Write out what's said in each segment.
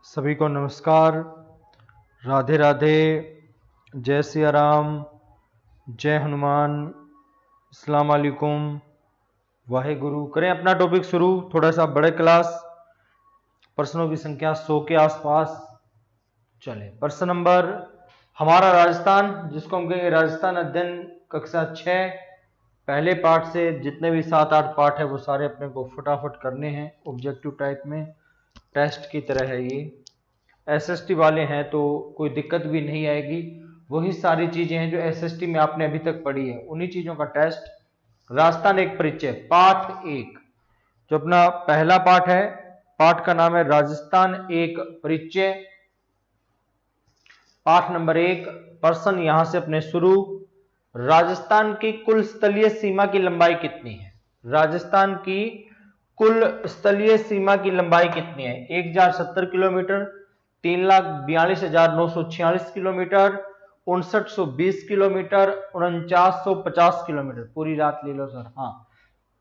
सभी को नमस्कार, राधे राधे, जय सिया राम, जय हनुमान, अस्सलाम वालेकुम, वाहेगुरु। करें अपना टॉपिक शुरू। थोड़ा सा बड़े क्लास, प्रश्नों की संख्या 100 के आसपास। चले प्रश्न नंबर हमारा राजस्थान, जिसको हम कहेंगे राजस्थान अध्ययन कक्षा 6, पहले पार्ट से जितने भी 7-8 पार्ट है वो सारे अपने को फटाफट करने हैं। ऑब्जेक्टिव टाइप में टेस्ट की तरह है ये। एसएसटी वाले हैं तो कोई दिक्कत भी नहीं आएगी। वही सारी चीजें हैं जो एसएसटी में आपने अभी तक पढ़ी है, उन्हीं चीजों का टेस्ट। राजस्थान एक परिचय पाठ 1, जो अपना पहला पाठ है, पाठ का नाम है राजस्थान एक परिचय। पाठ नंबर 1, प्रश्न यहां से अपने शुरू। राजस्थान की कुल स्थलीय सीमा की लंबाई कितनी है? राजस्थान की कुल स्थलीय सीमा की लंबाई कितनी है? 1070 किलोमीटर, 3,42,946 किलोमीटर, 5920 किलोमीटर, 4950 किलोमीटर। पूरी रात ले लो सर। हाँ,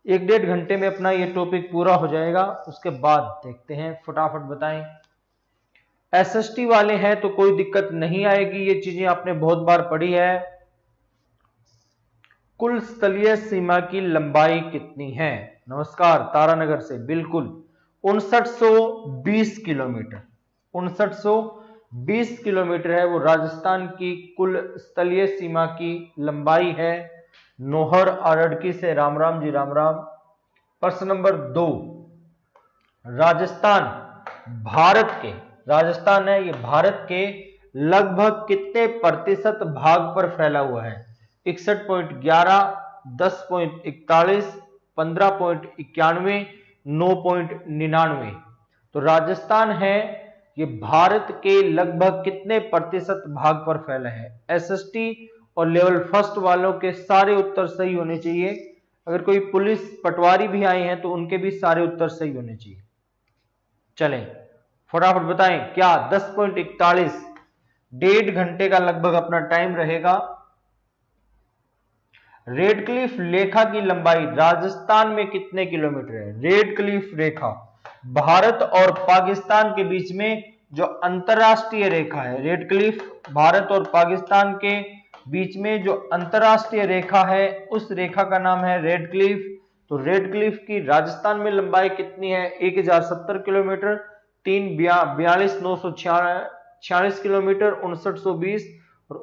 1-1.5 घंटे में अपना ये टॉपिक पूरा हो जाएगा। उसके बाद देखते हैं, फटाफट बताएं। एसएसटी वाले हैं तो कोई दिक्कत नहीं आएगी, ये चीजें आपने बहुत बार पढ़ी है। कुल स्थलीय सीमा की लंबाई कितनी है? नमस्कार, तारानगर से बिल्कुल 5920 किलोमीटर। 5920 किलोमीटर है वो राजस्थान की कुल स्थलीय सीमा की लंबाई है। नोहर आरड़की से राम राम जी, राम राम। प्रश्न नंबर 2, राजस्थान भारत के, राजस्थान है ये भारत के लगभग कितने प्रतिशत भाग पर फैला हुआ है? 61.11, 10.41, 15.91, 9.99। तो राजस्थान है ये भारत के लगभग कितने प्रतिशत भाग पर फैला है? एसएसटी और लेवल फर्स्ट वालों के सारे उत्तर सही होने चाहिए। अगर कोई पुलिस पटवारी भी आए हैं तो उनके भी सारे उत्तर सही होने चाहिए। चलें फटाफट बताएं क्या? 10.41, 1.5 घंटे का लगभग अपना टाइम रहेगा। रेडक्लिफ रेखा की लंबाई राजस्थान में कितने किलोमीटर है? रेडक्लिफ रेखा भारत और पाकिस्तान के बीच में जो अंतरराष्ट्रीय रेखा है, रेडक्लिफ भारत और पाकिस्तान के बीच में जो अंतरराष्ट्रीय रेखा है, उस रेखा का नाम है रेडक्लिफ। तो रेडक्लिफ की राजस्थान में लंबाई कितनी है? 1070 किलोमीटर, 3,42,946 किलोमीटर, 5920 और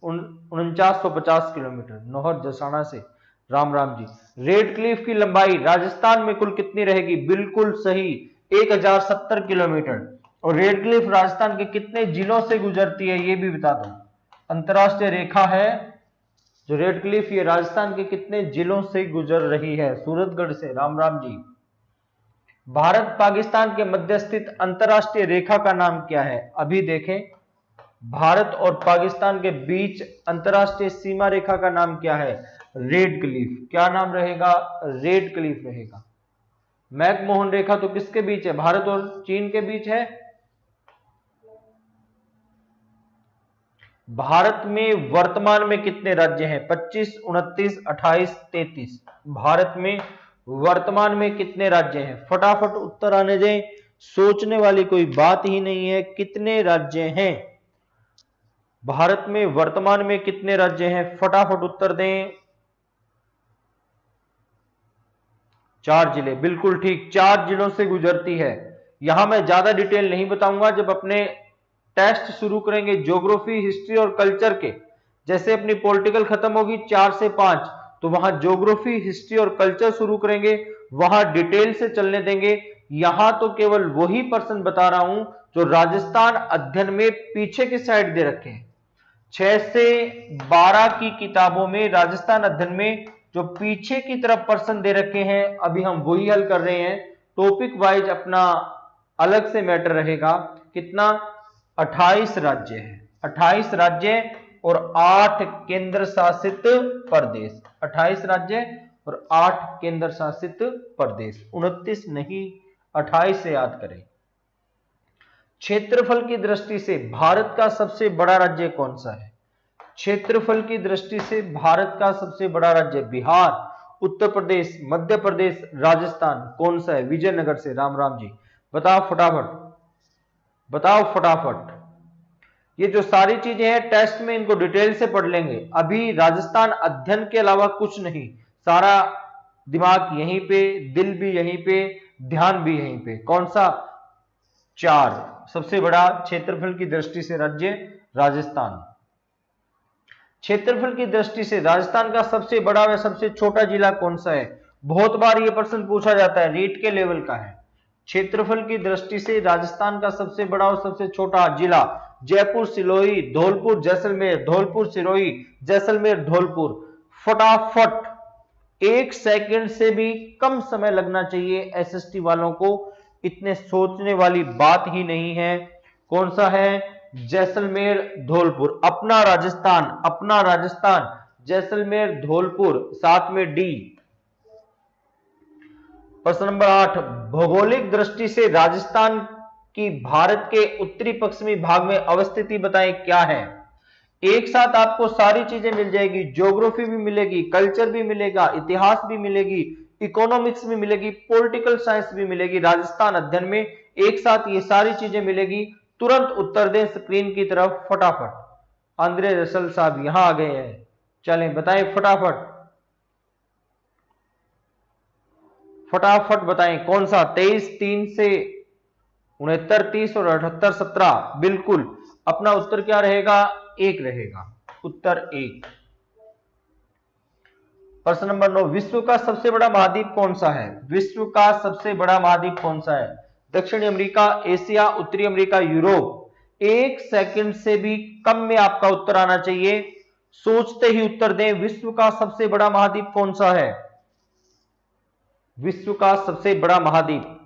4950 किलोमीटर। नौहर जसाना से राम राम जी। रेडक्लिफ की लंबाई राजस्थान में कुल कितनी रहेगी? बिल्कुल सही, 1070 किलोमीटर। और रेडक्लिफ राजस्थान के कितने जिलों से गुजरती है ये भी बता दो। अंतरराष्ट्रीय रेखा है जो रेडक्लिफ, ये राजस्थान के कितने जिलों से गुजर रही है? सूरतगढ़ से राम राम जी। भारत पाकिस्तान के मध्य स्थित अंतरराष्ट्रीय रेखा का नाम क्या है? अभी देखें, भारत और पाकिस्तान के बीच अंतरराष्ट्रीय सीमा रेखा का नाम क्या है? रेडक्लिफ। क्या नाम रहेगा? रेडक्लिफ रहेगा। मैकमोहन रेखा तो किसके बीच है? भारत और चीन के बीच है। भारत में वर्तमान में कितने राज्य हैं? 25, 29, 28, 33। भारत में वर्तमान में कितने राज्य हैं? फटाफट उत्तर आने दें, सोचने वाली कोई बात ही नहीं है। कितने राज्य हैं भारत में? वर्तमान में कितने राज्य हैं? फटाफट उत्तर दें। 4 जिले, बिल्कुल ठीक, 4 जिलों से गुजरती है। यहां मैं ज्यादा डिटेल नहीं बताऊंगा। जब अपने टेस्ट शुरू करेंगे ज्योग्राफी, हिस्ट्री और कल्चर के, जैसे अपनी पॉलिटिकल खत्म होगी 4 से 5, तो वहां ज्योग्राफी, हिस्ट्री और कल्चर शुरू करेंगे, वहां डिटेल से चलने देंगे। यहां तो केवल वही प्रश्न बता रहा हूं जो राजस्थान अध्ययन में पीछे की साइड दे रखे हैं। 6 से 12 की किताबों में राजस्थान अध्ययन में जो पीछे की तरफ प्रश्न दे रखे हैं, अभी हम वही हल कर रहे हैं। टॉपिक वाइज अपना अलग से मैटर रहेगा। कितना? 28 राज्य है, 28 राज्य और 8 केंद्र शासित प्रदेश। 28 राज्य और 8 केंद्र शासित प्रदेश, 29 नहीं, 28 से याद करें। क्षेत्रफल की दृष्टि से भारत का सबसे बड़ा राज्य कौन सा है? क्षेत्रफल की दृष्टि से भारत का सबसे बड़ा राज्य बिहार, उत्तर प्रदेश, मध्य प्रदेश, राजस्थान, कौन सा है? विजयनगर से राम राम जी, बताओ फटाफट। बताओ फटाफट। ये जो सारी चीजें हैं टेस्ट में इनको डिटेल से पढ़ लेंगे। अभी राजस्थान अध्ययन के अलावा कुछ नहीं, सारा दिमाग यहीं पे, दिल भी यहीं पे, ध्यान भी यहीं पे। कौन सा? 4। सबसे बड़ा क्षेत्रफल की दृष्टि से राज्य राजस्थान। क्षेत्रफल की दृष्टि से राजस्थान का सबसे बड़ा व सबसे छोटा जिला कौन सा है? बहुत बार यह प्रश्न पूछा जाता है, रीट के लेवल का है। क्षेत्रफल की दृष्टि से राजस्थान का सबसे बड़ा और सबसे छोटा जिला जयपुर, सिरोही, धौलपुर, जैसलमेर, धौलपुर, सिरोही, जैसलमेर, धौलपुर। फटाफट 1 सेकंड से भी कम समय लगना चाहिए एसएसटी वालों को, इतने सोचने वाली बात ही नहीं है। कौन सा है? जैसलमेर, धौलपुर। अपना राजस्थान, अपना राजस्थान, जैसलमेर, धौलपुर, साथ में डी। प्रश्न नंबर 8, भौगोलिक दृष्टि से राजस्थान की भारत के उत्तरी पश्चिमी भाग में अवस्थिति बताएं, क्या है? एक साथ आपको सारी चीजें मिल जाएगी, ज्योग्राफी भी मिलेगी, कल्चर भी मिलेगा, इतिहास भी मिलेगी, इकोनॉमिक्स भी मिलेगी, पॉलिटिकल साइंस भी मिलेगी। राजस्थान अध्ययन में एक साथ ये सारी चीजें मिलेगी। तुरंत उत्तर दें स्क्रीन की तरफ फटाफट। आंद्रे रसल साहब यहां आ गए हैं, चलें बताएं फटाफट, फटाफट बताएं कौन सा? 23, 3 से 69, 30 और 78, 17। बिल्कुल, अपना उत्तर क्या रहेगा? 1 रहेगा, उत्तर 1। प्रश्न नंबर 9, विश्व का सबसे बड़ा महाद्वीप कौन सा है? विश्व का सबसे बड़ा महाद्वीप कौन सा है? दक्षिणी अमेरिका, एशिया, उत्तरी अमेरिका, यूरोप। 1 सेकंड से भी कम में आपका उत्तर आना चाहिए, सोचते ही उत्तर दें। विश्व का सबसे बड़ा महाद्वीप कौन सा है? विश्व का सबसे बड़ा महाद्वीप,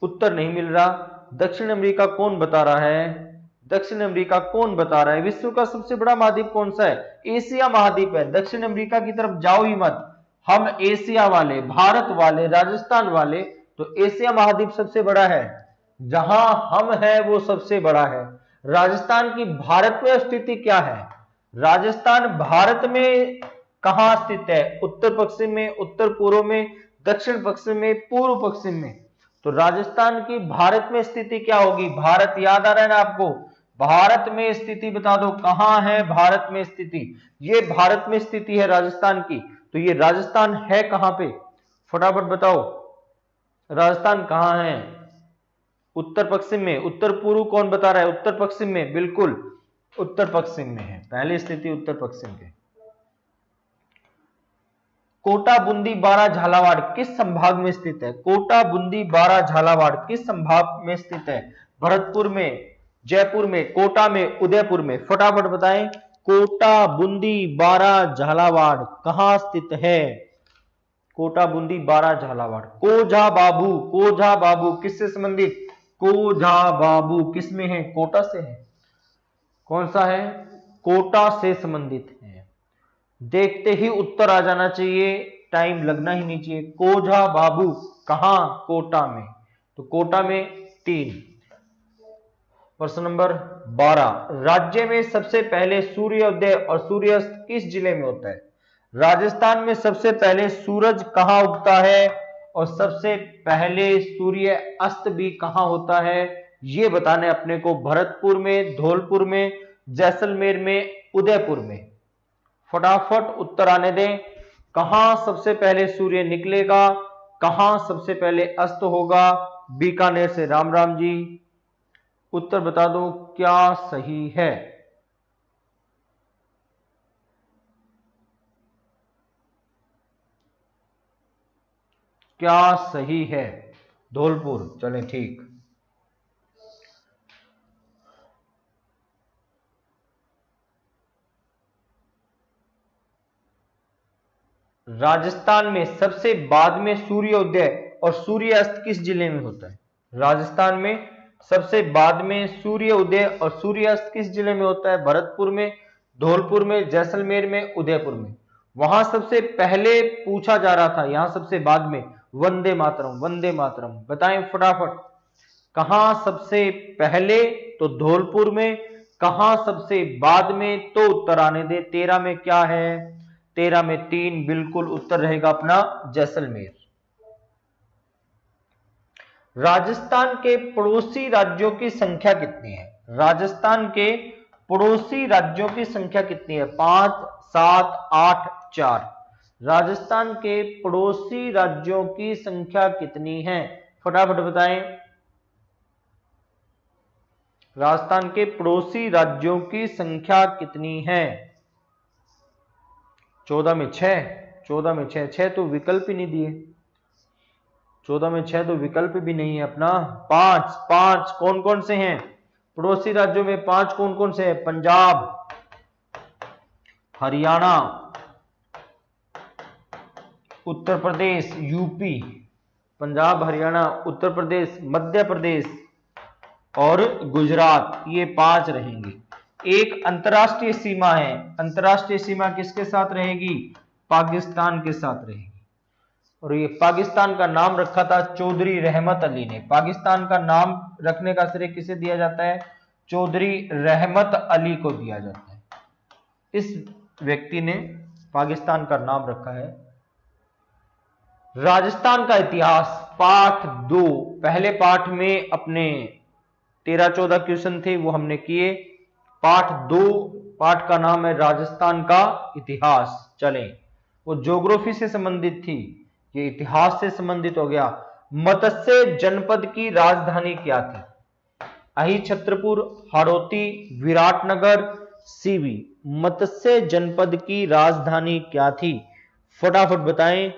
उत्तर नहीं मिल रहा। दक्षिण अमेरिका कौन बता रहा है? दक्षिण अमेरिका कौन बता रहा है? विश्व का सबसे बड़ा महाद्वीप कौन सा है? एशिया महाद्वीप है। दक्षिण अमेरिका की तरफ जाओ ही मत। हम एशिया वाले, भारत वाले, राजस्थान वाले, तो एशिया महाद्वीप सबसे बड़ा है। जहां हम हैं वो सबसे बड़ा है। राजस्थान की भारत में स्थिति क्या है? राजस्थान भारत में कहां स्थित है? उत्तर पश्चिम में, उत्तर पूर्व में, दक्षिण पश्चिम में, पूर्व पश्चिम में। तो राजस्थान की भारत में स्थिति क्या होगी? भारत याद आ रहा है ना आपको? भारत में स्थिति बता दो, कहां है भारत में स्थिति? ये भारत में स्थिति है राजस्थान की, तो ये राजस्थान है कहां पे? फटाफट बताओ, राजस्थान कहां है? उत्तर पश्चिम में। उत्तर पूर्व कौन बता रहा है? उत्तर पश्चिम में। बिल्कुल, उत्तर पश्चिम में है, पहली स्थिति उत्तर पश्चिम के। कोटा, बूंदी, बारां, झालावाड़ किस संभाग में स्थित है? कोटा, बूंदी, बारां, झालावाड़ किस संभाग में स्थित है? भरतपुर में, जयपुर में, कोटा में, उदयपुर में। फटाफट बताएं, कोटा, बूंदी, बारां, झालावाड़ कहां स्थित है? कोटा, बूंदी, बारां, झालावाड़। कोझा बाबू, कोझा बाबू किससे संबंधित? कोझा बाबू किस में है? कोटा से है। कौन सा है? कोटा से संबंधित है। देखते ही उत्तर आ जाना चाहिए, टाइम लगना ही नहीं चाहिए। कोझा बाबू कहां? कोटा में। तो कोटा में 3। प्रश्न नंबर 12, राज्य में सबसे पहले सूर्योदय और सूर्यास्त किस जिले में होता है? राजस्थान में सबसे पहले सूरज कहां उगता है और सबसे पहले सूर्य अस्त भी कहां होता है, यह बताने अपने को। भरतपुर में, धौलपुर में, जैसलमेर में, उदयपुर में। फटाफट उत्तर आने दें। कहां सबसे पहले सूर्य निकलेगा, कहां सबसे पहले अस्त होगा? बीकानेर से राम राम जी, उत्तर बता दो क्या सही है? क्या सही है? धौलपुर। चलें ठीक। राजस्थान में सबसे बाद में सूर्योदय और सूर्यास्त किस जिले में होता है? राजस्थान में सबसे बाद में सूर्योदय और सूर्यास्त किस जिले में होता है? भरतपुर में, धौलपुर में, जैसलमेर में, उदयपुर में। वहां सबसे पहले पूछा जा रहा था, यहां सबसे बाद में। वंदे मातरम, वंदे मातरम बताएं फटाफट। कहां सबसे पहले? तो धौलपुर में। कहां सबसे बाद में? तो उत्तर आने दे। 13 में क्या है? 13 में 3। बिल्कुल उत्तर रहेगा अपना जैसलमेर। राजस्थान के पड़ोसी राज्यों की संख्या कितनी है? राजस्थान के पड़ोसी राज्यों की संख्या कितनी है? 5, 7, 8, 4। राजस्थान के पड़ोसी राज्यों की संख्या कितनी है? फटाफट बताएं। राजस्थान के पड़ोसी राज्यों की संख्या कितनी है? 14 में 6, 14 में 6, 6 तो विकल्प ही नहीं दिए। 14 में 6 तो विकल्प भी नहीं है अपना। 5, 5 कौन कौन से हैं? पड़ोसी राज्यों में 5 कौन कौन से हैं? पंजाब, हरियाणा, उत्तर प्रदेश, यूपी। पंजाब, हरियाणा, उत्तर प्रदेश, मध्य प्रदेश और गुजरात, ये 5 रहेंगे। एक अंतरराष्ट्रीय सीमा है। अंतरराष्ट्रीय सीमा किसके साथ रहेगी? पाकिस्तान के साथ रहेगी। और ये पाकिस्तान का नाम रखा था चौधरी रहमत अली ने। पाकिस्तान का नाम रखने का श्रेय किसे दिया जाता है? चौधरी रहमत अली को दिया जाता है। इस व्यक्ति ने पाकिस्तान का नाम रखा है। राजस्थान का इतिहास पाठ 2, पहले पाठ में अपने 13-14 क्वेश्चन थे, वो हमने किए। पाठ 2, पाठ का नाम है राजस्थान का इतिहास। चलें, वो ज्योग्राफी से संबंधित थी, ये इतिहास से संबंधित हो गया। मत्स्य जनपद की राजधानी क्या थी? अहि छत्रपुर, हाड़ौती, विराटनगर, सीवी। मत्स्य जनपद की राजधानी क्या थी? फटाफट बताएं।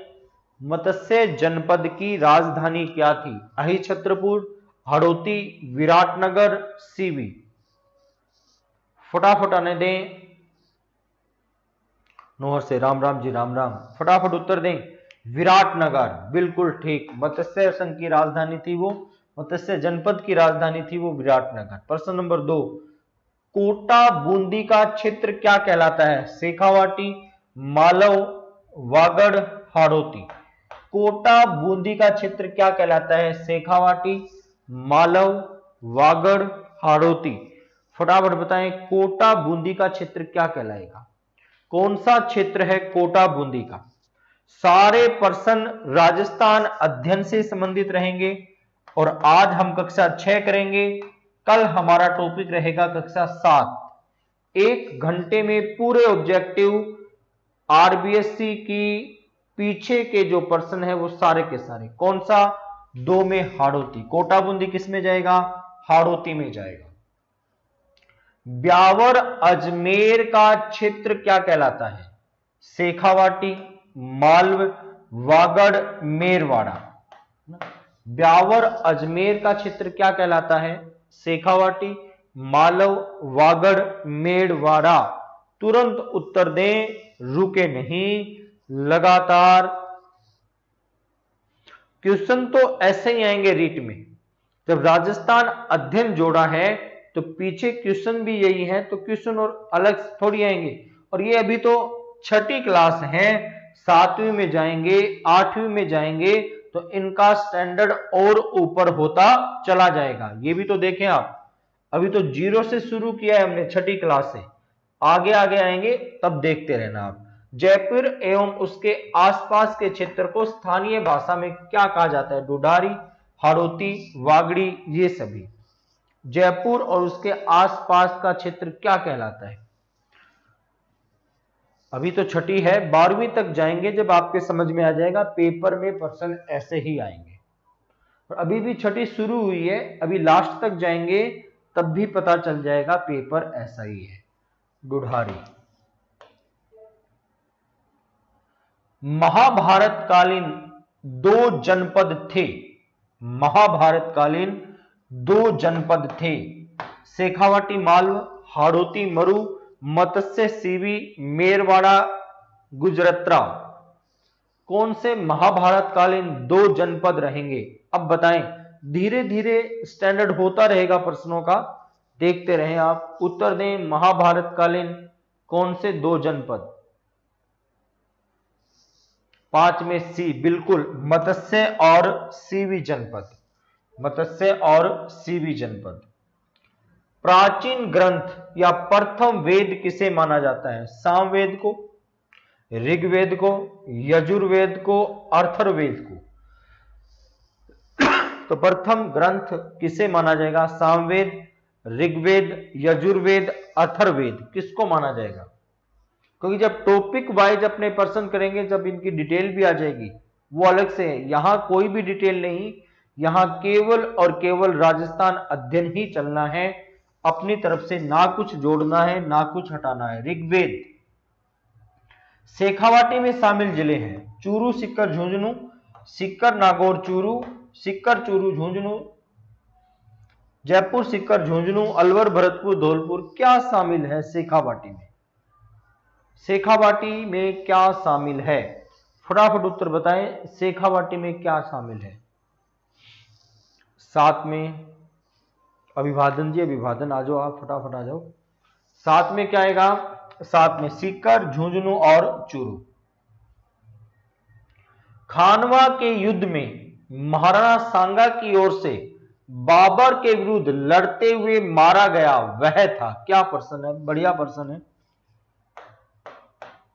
मत्स्य जनपद की राजधानी क्या थी? अहि छत्रपुर, हाड़ौती, विराटनगर, सीवी। फटाफट आने दें। नोहर से राम राम जी, राम राम। फटाफट उत्तर दें। विराटनगर, बिल्कुल ठीक। मत्स्य संघ की राजधानी थी वो, मत्स्य जनपद की राजधानी थी वो विराटनगर। प्रश्न नंबर 2, कोटा बूंदी का क्षेत्र क्या कहलाता है? शेखावाटी, मालव, वागड़, हाड़ौती। कोटा बूंदी का क्षेत्र क्या कहलाता है? शेखावाटी, मालव, वागड़, हाड़ौती। फटाफट बताएं, कोटा बूंदी का क्षेत्र क्या कहलाएगा? कौन सा क्षेत्र है कोटा बूंदी का? सारे प्रश्न राजस्थान अध्ययन से संबंधित रहेंगे और आज हम कक्षा 6 करेंगे। कल हमारा टॉपिक रहेगा कक्षा 7। 1 घंटे में पूरे ऑब्जेक्टिव आरबीएससी की पीछे के जो प्रश्न है वो सारे के सारे। कौन सा? 2 में हाड़ौती। कोटा बूंदी किस में जाएगा? हाड़ौती में जाएगा। ब्यावर अजमेर का क्षेत्र क्या कहलाता है? शेखावाटी, मालव, वागड़, मेरवाड़ा। ब्यावर अजमेर का क्षेत्र क्या कहलाता है? शेखावाटी, मालव, वागड़, मेरवाड़ा। तुरंत उत्तर दें, रुके नहीं, लगातार। क्वेश्चन तो ऐसे ही आएंगे रीट में। जब राजस्थान अध्ययन जोड़ा है तो पीछे क्वेश्चन भी यही है, तो क्वेश्चन और अलग थोड़ी आएंगे। और ये अभी तो 6ठी क्लास है, 7वीं में जाएंगे, 8वीं में जाएंगे तो इनका स्टैंडर्ड और ऊपर होता चला जाएगा। ये भी तो देखें आप, अभी तो 0 से शुरू किया है हमने 6ठी क्लास से। आगे आगे आएंगे तब देखते रहना आप। जयपुर एवं उसके आसपास के क्षेत्र को स्थानीय भाषा में क्या कहा जाता है? ढूंढारी, हाड़ौती, वागड़ी, ये सभी। जयपुर और उसके आसपास का क्षेत्र क्या कहलाता है? अभी तो 6ठी है, 12वीं तक जाएंगे जब आपके समझ में आ जाएगा। पेपर में प्रश्न ऐसे ही आएंगे। और अभी भी 6ठी शुरू हुई है, अभी लास्ट तक जाएंगे तब भी पता चल जाएगा पेपर ऐसा ही है। ढूंढारी। महाभारत कालीन 2 जनपद थे। महाभारत कालीन 2 जनपद थे। शेखावाटी मालव, हाड़ौती मरु, मत्स्य सीवी, मेरवाड़ा गुजरात्रा। कौन से महाभारत कालीन 2 जनपद रहेंगे? अब बताएं। धीरे धीरे स्टैंडर्ड होता रहेगा प्रश्नों का, देखते रहें आप। उत्तर दें, महाभारत कालीन कौन से 2 जनपद? 5 में सी, बिल्कुल, मत्स्य और सीवी जनपद। मत्स्य और सीवी जनपद। प्राचीन ग्रंथ या प्रथम वेद किसे माना जाता है? सामवेद को, ऋग्वेद को, यजुर्वेद को, अथर्ववेद को। तो प्रथम ग्रंथ किसे माना जाएगा? सामवेद, ऋग्वेद, यजुर्वेद, अथर्ववेद, किसको माना जाएगा? क्योंकि जब टॉपिक वाइज अपने पर्सन करेंगे, जब इनकी डिटेल भी आ जाएगी, वो अलग से है। यहां कोई भी डिटेल नहीं, यहां केवल और केवल राजस्थान अध्ययन ही चलना है, अपनी तरफ से ना कुछ जोड़ना है ना कुछ हटाना है। ऋग्वेद, शेखावाटी में शामिल जिले हैं चूरू, सीकर, झुंझुनू, सीकर, नागौर, चूरू, सीकर, चूरू, झुंझुनू, जयपुर, सीकर, झुंझुनू, अलवर, भरतपुर, धौलपुर। क्या शामिल है शेखावाटी में? शेखावाटी में क्या शामिल है? फटाफट उत्तर बताएं, शेखावाटी में क्या शामिल है? 7 में अभिवादन जी, अभिवादन आ जाओ, आप फटाफट आ जाओ। 7 में क्या आएगा? 7 में सीकर, झुंझुनू और चूरू। खानवा के युद्ध में महाराणा सांगा की ओर से बाबर के विरुद्ध लड़ते हुए मारा गया वह था, क्या पर्सन है? बढ़िया पर्सन है,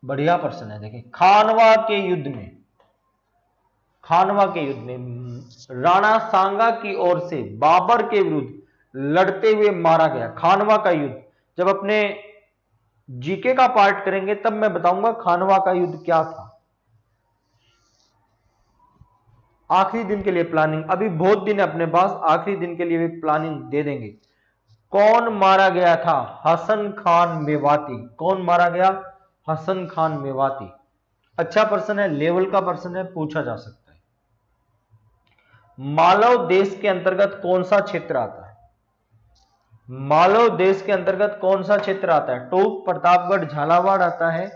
बढ़िया पर्सन है। देखिए, खानवा के युद्ध में, खानवा के युद्ध में राणा सांगा की ओर से बाबर के विरुद्ध लड़ते हुए मारा गया। खानवा का युद्ध, जब अपने जीके का पार्ट करेंगे तब मैं बताऊंगा खानवा का युद्ध क्या था। आखिरी दिन के लिए प्लानिंग, अभी बहुत दिन है अपने पास, आखिरी दिन के लिए भी प्लानिंग दे देंगे। कौन मारा गया था? हसन खान मेवाती। कौन मारा गया? हसन खान मेवाती। अच्छा पर्सन है, लेवल का पर्सन है, पूछा जा सकता है। मालव देश के अंतर्गत कौन सा क्षेत्र आता है? मालव देश के अंतर्गत कौन सा क्षेत्र आता है? टोंक, प्रतापगढ़, झालावाड़ आता है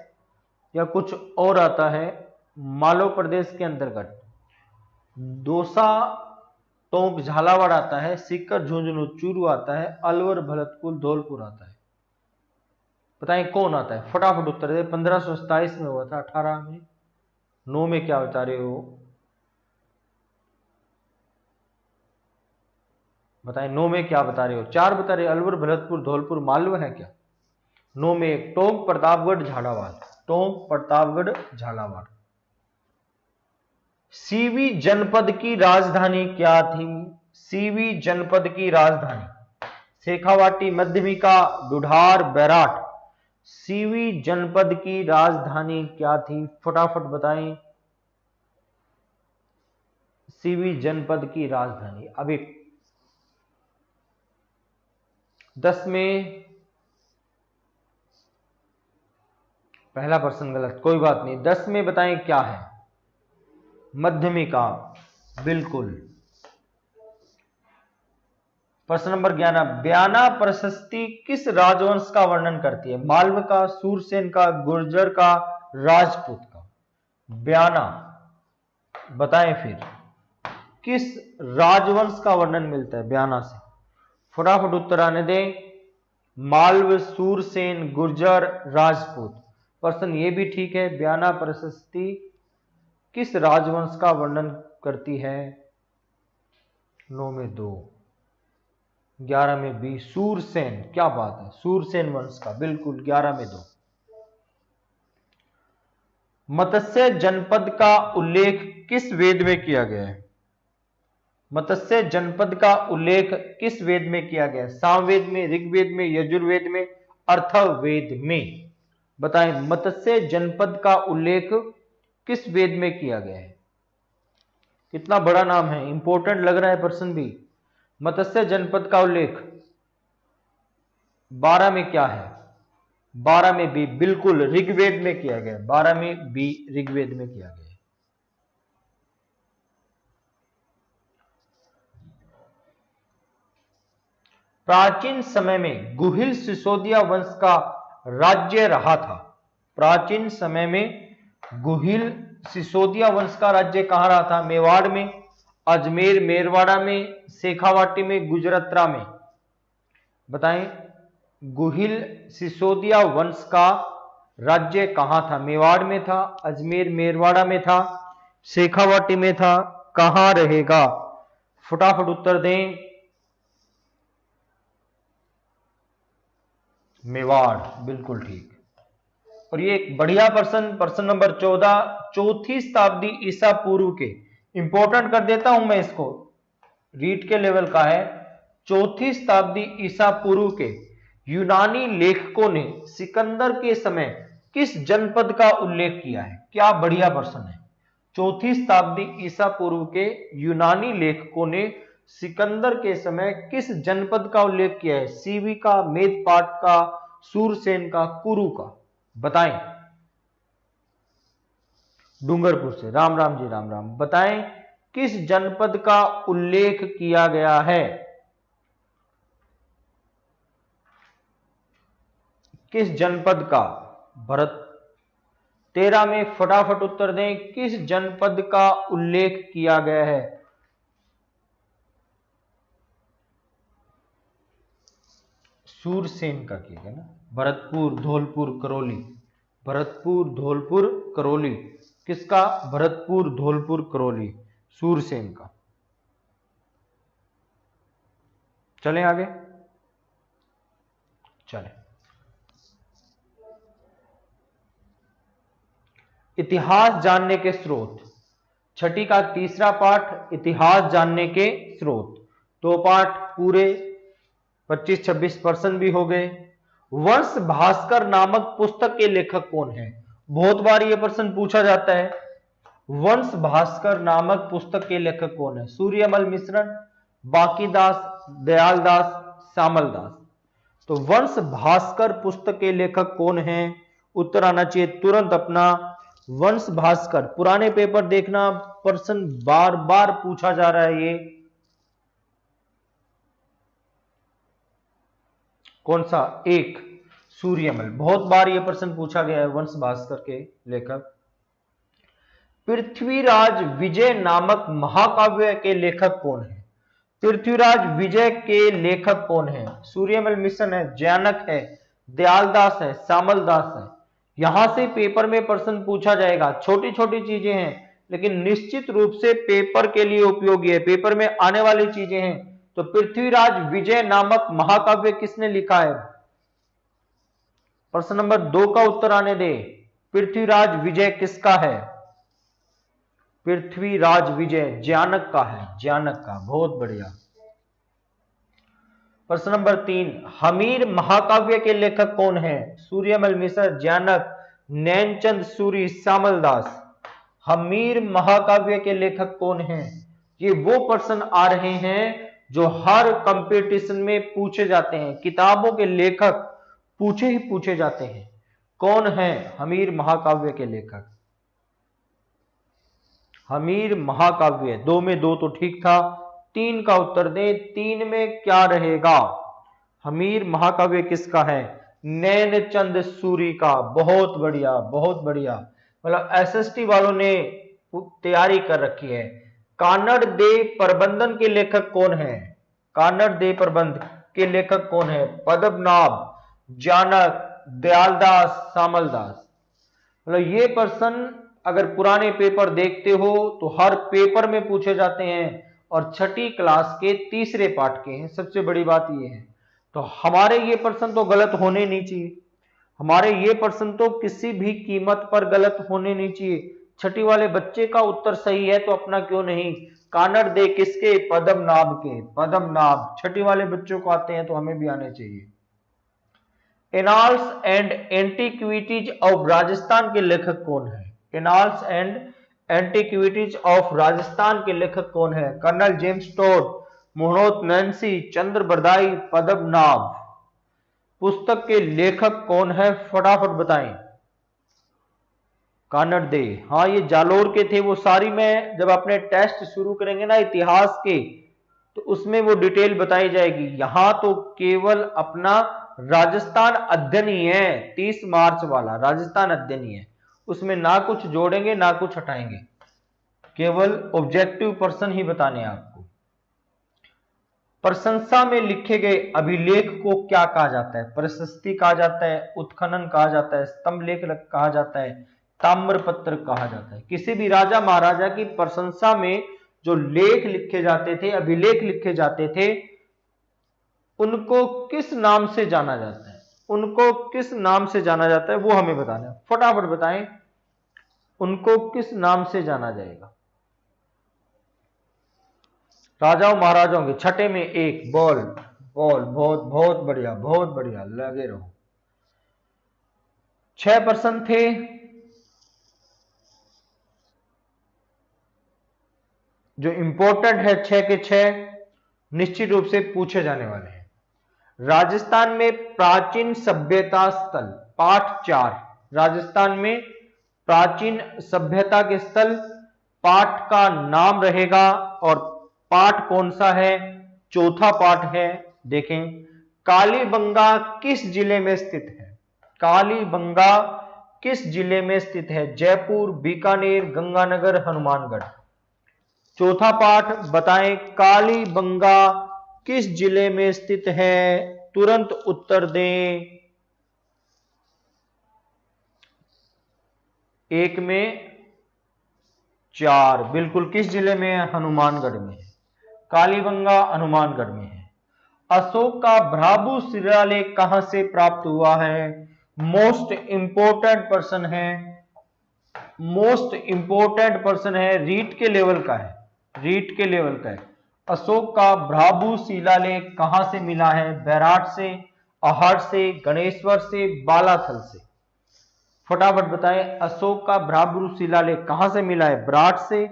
या कुछ और आता है? मालव प्रदेश के अंतर्गत दौसा, टोंक, झालावाड़ आता है, सीकर, झुंझुनू, चूरू आता है, अलवर, भरतपुर, धौलपुर आता है। बताएं कौन आता है? फटाफट उत्तर दे। 1527 में हुआ था, 18 में, 9 में क्या बता रहे हो? बताएं 9 में क्या बता रहे हो? 4 बता रहे, अलवर, भरतपुर, धौलपुर, मालवा है क्या? 9 में एक टोंक, प्रतापगढ़, झालावाड़। टोंक, प्रतापगढ़, झालावाड़। सीवी जनपद की राजधानी क्या थी? सीवी जनपद की राजधानी शेखावाटी, मध्यमिका, डुढार, बैराट। सीवी जनपद की राजधानी क्या थी? फटाफट बताएं, सीवी जनपद की राजधानी। अभी 10 में पहला पर्सन गलत, कोई बात नहीं। 10 में बताएं क्या है? मध्यमिका, बिल्कुल। प्रश्न नंबर 11, ब्याना प्रशस्ति किस राजवंश का वर्णन करती है? मालव का, सूरसेन का, गुर्जर का, राजपूत का? ब्याना, बताएं फिर किस राजवंश का वर्णन मिलता है ब्याना से? फटाफट उत्तर आने दें। मालव, सूरसेन, गुर्जर, राजपूत। प्रश्न ये भी ठीक है, ब्याना प्रशस्ति किस राजवंश का वर्णन करती है? 9 में 2, 11 में बी, सूरसेन। क्या बात है, सूरसेन वंश का, बिल्कुल 11 में 2। मत्स्य जनपद का उल्लेख किस वेद में किया गया है? मत्स्य जनपद का उल्लेख किस वेद में किया गया है? सामवेद में, ऋग्वेद में, यजुर्वेद में, अथर्ववेद में? बताएं, मत्स्य जनपद का उल्लेख किस वेद में किया गया है? कितना बड़ा नाम है, इंपॉर्टेंट लग रहा है पर्सन भी। मत्स्य जनपद का उल्लेख 12 में क्या है? 12 में बी, बिल्कुल ऋग्वेद में किया गया। 12 में बी, ऋग्वेद में किया गया। प्राचीन समय में गुहिल सिसोदिया वंश का राज्य रहा था। प्राचीन समय में गुहिल सिसोदिया वंश का राज्य कहां रहा था? मेवाड़ में, अजमेर, मेरवाड़ा में, शेखावाटी में, गुजरातरा में? बताएं, गुहिल सिसोदिया वंश का राज्य कहां था? मेवाड़ में था, अजमेर, मेरवाड़ा में था, शेखावाटी में था, कहां रहेगा? फटाफट उत्तर दें। मेवाड़, बिल्कुल ठीक। और ये एक बढ़िया पर्सन नंबर 14, 4वीं शताब्दी ईसा पूर्व के, इंपॉर्टेंट कर देता हूं मैं इसको, रीड के लेवल का है। चौथी शताब्दी ईसा पूर्व के यूनानी लेखकों ने सिकंदर के समय किस जनपद का उल्लेख किया है? क्या बढ़िया प्रश्न है। चौथी शताब्दी ईसा पूर्व के यूनानी लेखकों ने सिकंदर के समय किस जनपद का उल्लेख किया है? सीवी का, मेदपाट का, सूरसेन का, कुरु का? बताएं। डूंगरपुर से। राम राम जी, राम राम। बताएं किस जनपद का उल्लेख किया गया है? किस जनपद का? भरत 13 में फटाफट उत्तर दें। किस जनपद का उल्लेख किया गया है? सूरसेन का किया गया ना। भरतपुर, धौलपुर, करौली। भरतपुर, धौलपुर, करौली। किसका? भरतपुर, धौलपुर, करौली, सूरसेन का। चलें आगे। चलें। इतिहास जानने के स्रोत। छठी का तीसरा पाठ, इतिहास जानने के स्रोत। 2 पाठ पूरे, 25-26% भी हो गए। वंश भास्कर नामक पुस्तक के लेखक कौन है? बहुत बार यह प्रश्न पूछा जाता है। वंश भास्कर नामक पुस्तक के लेखक कौन है? सूर्यमल मिश्रण, बांकीदास, दयालदास, श्यामलदास। तो वंश भास्कर पुस्तक के लेखक कौन है? उत्तर आना चाहिए तुरंत अपना। वंश भास्कर, पुराने पेपर देखना, प्रश्न बार बार पूछा जा रहा है। ये कौन सा? एक, सूर्यमल। बहुत बार यह प्रश्न पूछा गया है। वंश भास्कर के लेखक। पृथ्वीराज विजय नामक महाकाव्य के लेखक कौन है? पृथ्वीराज विजय के लेखक कौन है? सूर्यमल मिश्रण है, जयानक है, दयालदास है, श्यामलदास है। यहां से पेपर में प्रश्न पूछा जाएगा। छोटी छोटी चीजें हैं लेकिन निश्चित रूप से पेपर के लिए उपयोगी है, पेपर में आने वाली चीजें हैं। तो पृथ्वीराज विजय नामक महाकाव्य किसने लिखा है? प्रश्न नंबर 2 का उत्तर आने दे। पृथ्वीराज विजय किसका है? पृथ्वीराज विजय जयानक का है, जयानक का। बहुत बढ़िया। प्रश्न नंबर 3, हमीर महाकाव्य के लेखक कौन है? सूर्यमल मिश्र, जयानक, नैनचंद सूरी, श्यामलदास। हमीर महाकाव्य के लेखक कौन है? ये वो प्रश्न आ रहे हैं जो हर कंपटीशन में पूछे जाते हैं। किताबों के लेखक पूछे ही पूछे जाते हैं। कौन है हमीर महाकाव्य के लेखक? हमीर महाकाव्य। 2 में 2 तो ठीक था। 3 का उत्तर दें। 3 में क्या रहेगा? हमीर महाकाव्य किसका है? नैनचंद सूरी का। बहुत बढ़िया, बहुत बढ़िया। मतलब एसएसटी वालों ने तैयारी कर रखी है। कानड़ दे प्रबंधन के लेखक कौन है? कानड़ दे प्रबंध के लेखक कौन है? पद्मनाभ, जानक, दयालदास, श्यामलदास। मतलब ये प्रश्न अगर पुराने पेपर देखते हो तो हर पेपर में पूछे जाते हैं और छठी क्लास के तीसरे पाठ के हैं। सबसे बड़ी बात ये है। तो हमारे ये प्रश्न तो गलत होने नहीं चाहिए। हमारे ये प्रश्न तो किसी भी कीमत पर गलत होने नहीं चाहिए। छठी वाले बच्चे का उत्तर सही है तो अपना क्यों नहीं? कानड़ दे किसके? पद्मनाभ के। पद्मनाभ छठी वाले बच्चों को आते हैं तो हमें भी आने चाहिए। Annals and antiquities of Rajasthan के लेखक कौन है? Annals and antiquities of Rajasthan के लेखक कौन है? Colonel James Tod, Mohnot Nancy, चंद्र बरदाई, पद्मनाभ। पुस्तक के लेखक कौन है? फटाफट बताएं। कानड़ दे। हाँ, ये जालोर के थे। वो सारी में जब अपने टेस्ट शुरू करेंगे ना इतिहास के तो उसमें वो डिटेल बताई जाएगी। यहां तो केवल अपना राजस्थान अध्ययन ही है। 30 मार्च वाला राजस्थान अध्ययन ही है। उसमें ना कुछ जोड़ेंगे ना कुछ हटाएंगे, केवल ऑब्जेक्टिव प्रश्न ही बताने हैं आपको। प्रशंसा में लिखे गए अभिलेख को क्या कहा जाता है? प्रशस्ति कहा जाता है, उत्खनन कहा जाता है, स्तंभ लेख कहा जाता है, ताम्रपत्र कहा जाता है। किसी भी राजा महाराजा की प्रशंसा में जो लेख लिखे जाते थे, अभिलेख लिखे जाते थे, उनको किस नाम से जाना जाता है? उनको किस नाम से जाना जाता है वो हमें बताना है। फटाफट बताएं, उनको किस नाम से जाना जाएगा? राजाओं महाराजाओं के छठे में एक बॉल बॉल बहुत बहुत बढ़िया लगे रहो। 6 प्रश्न थे। जो इंपॉर्टेंट है 6 के 6 निश्चित रूप से पूछे जाने वाले हैं। राजस्थान में प्राचीन सभ्यता स्थल पाठ 4। राजस्थान में प्राचीन सभ्यता के स्थल पाठ का नाम रहेगा और पाठ कौन सा है? चौथा पाठ है। देखें, कालीबंगा किस जिले में स्थित है? कालीबंगा किस जिले में स्थित है? जयपुर, बीकानेर, गंगानगर, हनुमानगढ़। चौथा पाठ बताएं, कालीबंगा किस जिले में स्थित है? तुरंत उत्तर दें। 1 में 4 बिल्कुल किस जिले में है? हनुमानगढ़ में है। कालीबंगा हनुमानगढ़ में है। अशोक का भ्राभु शिलालेख कहां से प्राप्त हुआ है? मोस्ट इंपोर्टेंट पर्सन है, मोस्ट इंपोर्टेंट पर्सन है, रीट के लेवल का है, रीट के लेवल का है। अशोक का भ्राभु शिलालेख कहां से मिला है? बैराट से, आहट से, गणेश्वर से, बालाथल से। फटाफट बताएं, अशोक का भ्राभु शिलालेख कहां से मिला है? बैराट से,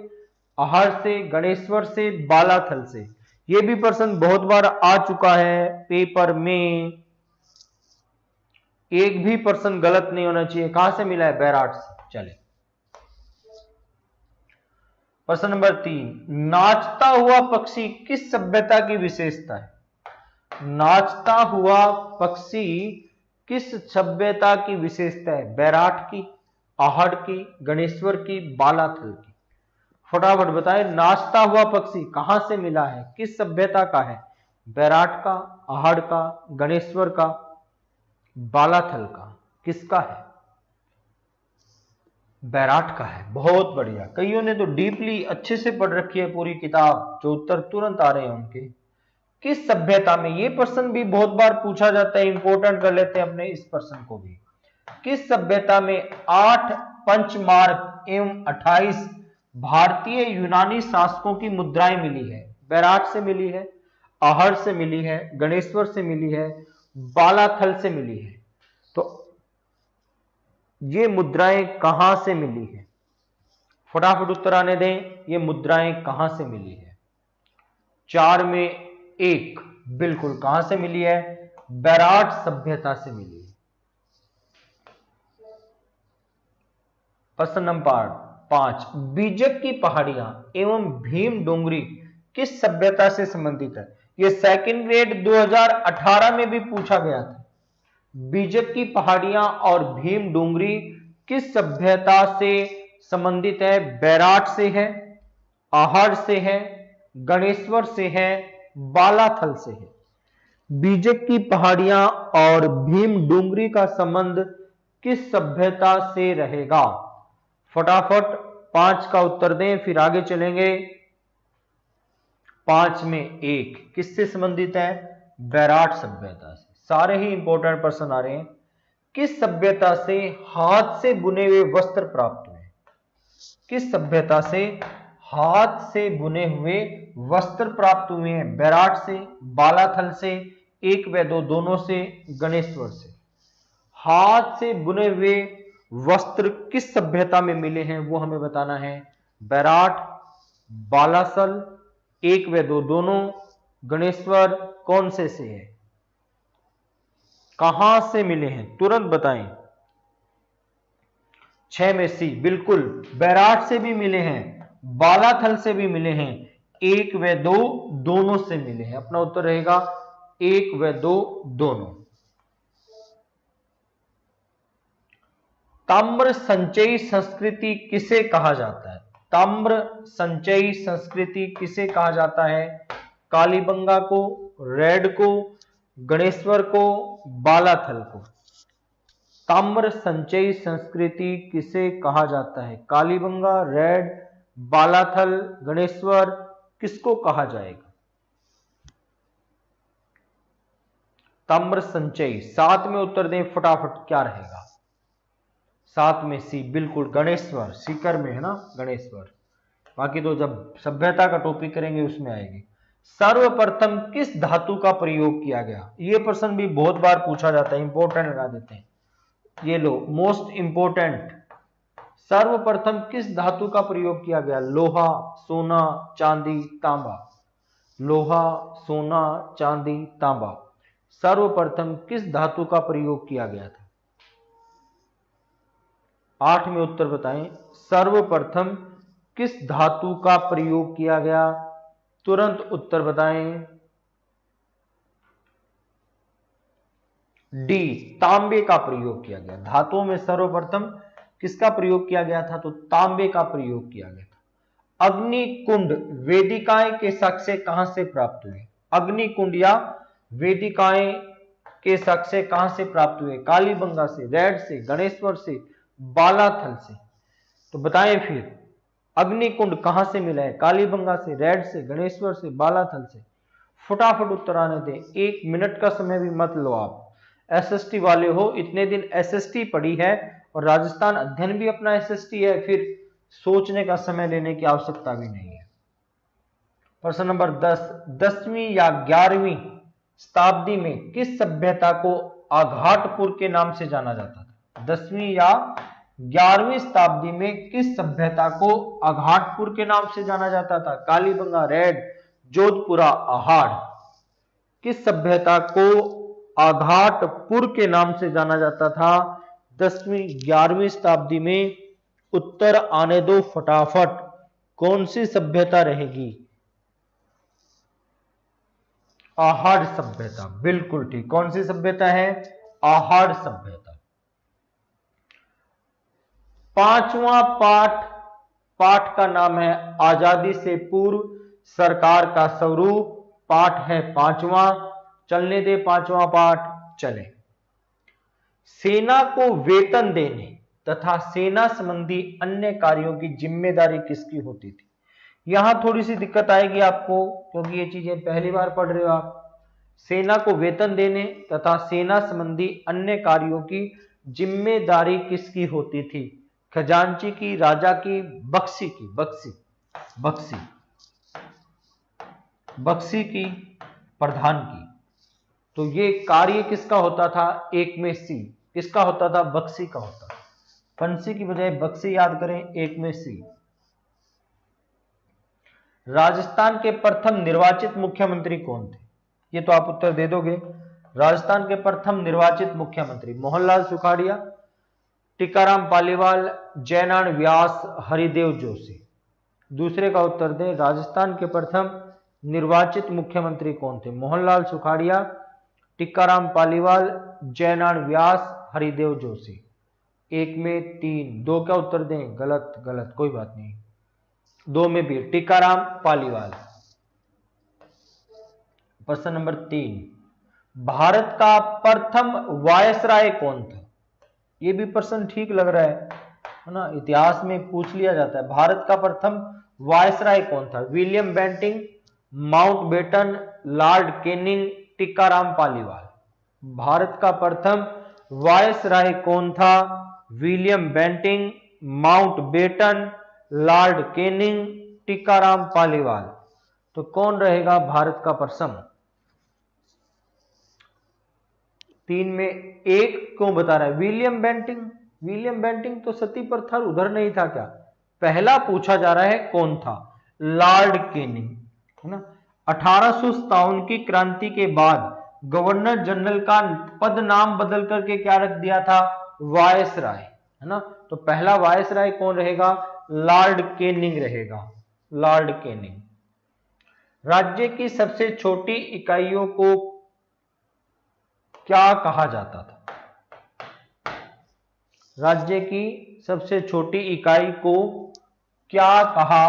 आहट से, गणेश्वर से, बालाथल से। यह भी प्रश्न बहुत बार आ चुका है पेपर में, एक भी प्रश्न गलत नहीं होना चाहिए। कहां से मिला है? बैराट से। चले प्रश्न नंबर 3, नाचता हुआ पक्षी किस सभ्यता की विशेषता है? नाचता हुआ पक्षी किस सभ्यता की विशेषता है? बैराट की, आहड़ की, गणेश्वर की, बालाथल की। फटाफट बताएं, नाचता हुआ पक्षी कहां से मिला है? किस सभ्यता का है? बैराट का, आहड़ का, गणेश्वर का, बालाथल का। किसका है? बैराट का है। बहुत बढ़िया। कईयों ने तो डीपली अच्छे से पढ़ रखी है पूरी किताब, जो उत्तर तुरंत आ रहे हैं उनके। किस सभ्यता में? ये प्रश्न भी बहुत बार पूछा जाता है, इंपोर्टेंट कर लेते हैं अपने इस प्रश्न को भी। किस सभ्यता में 8 पंचमार्क एवं 28 भारतीय यूनानी शासकों की मुद्राएं मिली है? बैराट से मिली है, आहड़ से मिली है, गणेश्वर से मिली है, बालाथल से मिली है। तो ये मुद्राएं कहां से मिली है? फटाफट उत्तर आने दें, ये मुद्राएं कहां से मिली है? 4 में 1 बिल्कुल कहां से मिली है? बैराट सभ्यता से मिली है। प्रश्न नंबर 5, बीजक की पहाड़ियां एवं भीम डोंगरी किस सभ्यता से संबंधित है? यह सेकंड ग्रेड 2018 में भी पूछा गया था। बीजक की पहाड़ियां और भीम डोंगरी किस सभ्यता से संबंधित है? बैराट से है, आहड़ से है, गणेश्वर से है, बालाथल से है। बीजक की पहाड़ियां और भीम डोंगरी का संबंध किस सभ्यता से रहेगा? फटाफट 5 का उत्तर दें, फिर आगे चलेंगे। 5 में 1 किससे संबंधित है? बैराट सभ्यता से। सारे ही इंपॉर्टेंट प्रश्न आ रहे हैं। किस सभ्यता से हाथ से बुने हुए वस्त्र प्राप्त हुए? किस सभ्यता से हाथ से बुने हुए वस्त्र प्राप्त हुए हैं? बैराट से, बालाथल से, 1 व 2 दोनों से, गणेश्वर से। हाथ से बुने हुए वस्त्र किस सभ्यता में मिले हैं वो हमें बताना है। बैराट, बालाथल, 1 व 2 दोनों, गणेश्वर, कौन से है? कहां से मिले हैं? तुरंत बताएं। 6 में सी बिल्कुल बैराट से भी मिले हैं, बालाथल से भी मिले हैं, 1 व 2 दोनों से मिले हैं। अपना उत्तर रहेगा 1 व 2 दोनों। ताम्र संचयी संस्कृति किसे कहा जाता है? ताम्र संचयी संस्कृति किसे कहा जाता है? कालीबंगा को, रेड को, गणेश्वर को, बालाथल को। ताम्र संचयी संस्कृति किसे कहा जाता है? कालीबंगा, रेड, बालाथल, गणेश्वर, किसको कहा जाएगा? ताम्र संचयी। 7 में उत्तर दें फटाफट, क्या रहेगा? 7 में सी बिल्कुल गणेश्वर, सीकर में है ना गणेश्वर। बाकी तो जब सभ्यता का टॉपिक करेंगे उसमें आएगी। सर्वप्रथम किस धातु का प्रयोग किया गया? यह प्रश्न भी बहुत बार पूछा जाता है, इंपॉर्टेंट लगा देते हैं। ये लो, मोस्ट इंपॉर्टेंट। सर्वप्रथम किस धातु का प्रयोग किया गया? लोहा, सोना, चांदी, तांबा। लोहा, सोना, चांदी, तांबा। सर्वप्रथम किस धातु का प्रयोग किया गया था? 8 में उत्तर बताएं। सर्वप्रथम किस धातु का प्रयोग किया गया? तुरंत उत्तर बताएं। डी, तांबे का प्रयोग किया गया। धातुओं में सर्वप्रथम किसका प्रयोग किया गया था? तो तांबे का प्रयोग किया गया था। अग्निकुंड वेदिकाएं के साक्ष्य कहां से प्राप्त हुए? अग्निकुंड या वेदिकाएं के साक्ष्य कहां से प्राप्त हुए? कालीबंगा से, रैड से, गणेश्वर से, बालाथल से। तो बताएं फिर, अग्निकुंड कहां से मिला है? कालीबंगा से, रैड से, गणेश्वर से, बालाथल से। फटाफट उत्तर आने दें, 1 मिनट का समय भी मत लो। आप एसएसटी वाले हो, इतने दिन एसएसटी पढ़ी है और राजस्थान अध्ययन भी अपना एसएसटी है, फिर सोचने का समय लेने की आवश्यकता भी नहीं है। प्रश्न नंबर 10, 10वीं या 11वीं शताब्दी में किस सभ्यता को आघाटपुर के नाम से जाना जाता था? 10वीं या 11वीं शताब्दी में किस सभ्यता को आघाटपुर के नाम से जाना जाता था? कालीबंगा, रैड, जोधपुरा, आहाड़। किस सभ्यता को आघाटपुर के नाम से जाना जाता था 10वीं 11वीं शताब्दी में? उत्तर आने दो फटाफट। कौन सी सभ्यता रहेगी? आहाड़ सभ्यता, बिल्कुल ठीक। कौन सी सभ्यता है? आहाड़ सभ्यता। 5वां पाठ का नाम है आजादी से पूर्व सरकार का स्वरूप। पाठ है 5वां। चलने दे 5वां पाठ, चले। सेना को वेतन देने तथा सेना संबंधी अन्य कार्यों की जिम्मेदारी किसकी होती थी? यहां थोड़ी सी दिक्कत आएगी आपको, क्योंकि ये चीजें पहली बार पढ़ रहे हो आप। सेना को वेतन देने तथा सेना संबंधी अन्य कार्यों की जिम्मेदारी किसकी होती थी? खजांची की, राजा की, बख्शी की? बख्शी की, प्रधान की। तो ये कार्य किसका होता था? 1 में सी। किसका होता था? बख्शी का होता था। फंसी की बजाय बख्शी याद करें, 1 में सी। राजस्थान के प्रथम निर्वाचित मुख्यमंत्री कौन थे? ये तो आप उत्तर दे दोगे। राजस्थान के प्रथम निर्वाचित मुख्यमंत्री मोहनलाल सुखाड़िया, टीकाराम पालीवाल, जयनारायण व्यास, हरिदेव जोशी। दूसरे का उत्तर दें। राजस्थान के प्रथम निर्वाचित मुख्यमंत्री कौन थे? मोहनलाल सुखाड़िया, टीकाराम पालीवाल, जयनारायण व्यास, हरिदेव जोशी। 1 में 3। 2 का उत्तर दें। गलत, कोई बात नहीं। 2 में भी टीकाराम पालीवाल। प्रश्न नंबर 3, भारत का प्रथम वायसराय कौन था? यह भी प्रश्न ठीक लग रहा है ना, इतिहास में पूछ लिया जाता है। भारत का प्रथम वायसराय कौन था? William Bentinck, Mountbatten, Lord Canning, Tikaram Paliwal. Bharat का प्रथम वायसराय कौन था? William Bentinck, Mountbatten, Lord Canning, Tikaram Paliwal. तो कौन रहेगा भारत का प्रथम? 3 में 1 क्यों बता रहा है? विलियम बेंटिंग तो सती प्रथा उधर नहीं था क्या? पहला पूछा जा रहा है कौन था? लॉर्ड कैनिंग, है ना। 1857 की क्रांति के बाद गवर्नर जनरल का पद नाम बदल करके क्या रख दिया था? वायसराय, है ना। तो पहला वायसराय कौन रहेगा? लॉर्ड कैनिंग रहेगा, लॉर्ड कैनिंग। राज्य की सबसे छोटी इकाइयों को क्या कहा जाता था? राज्य की सबसे छोटी इकाई को क्या कहा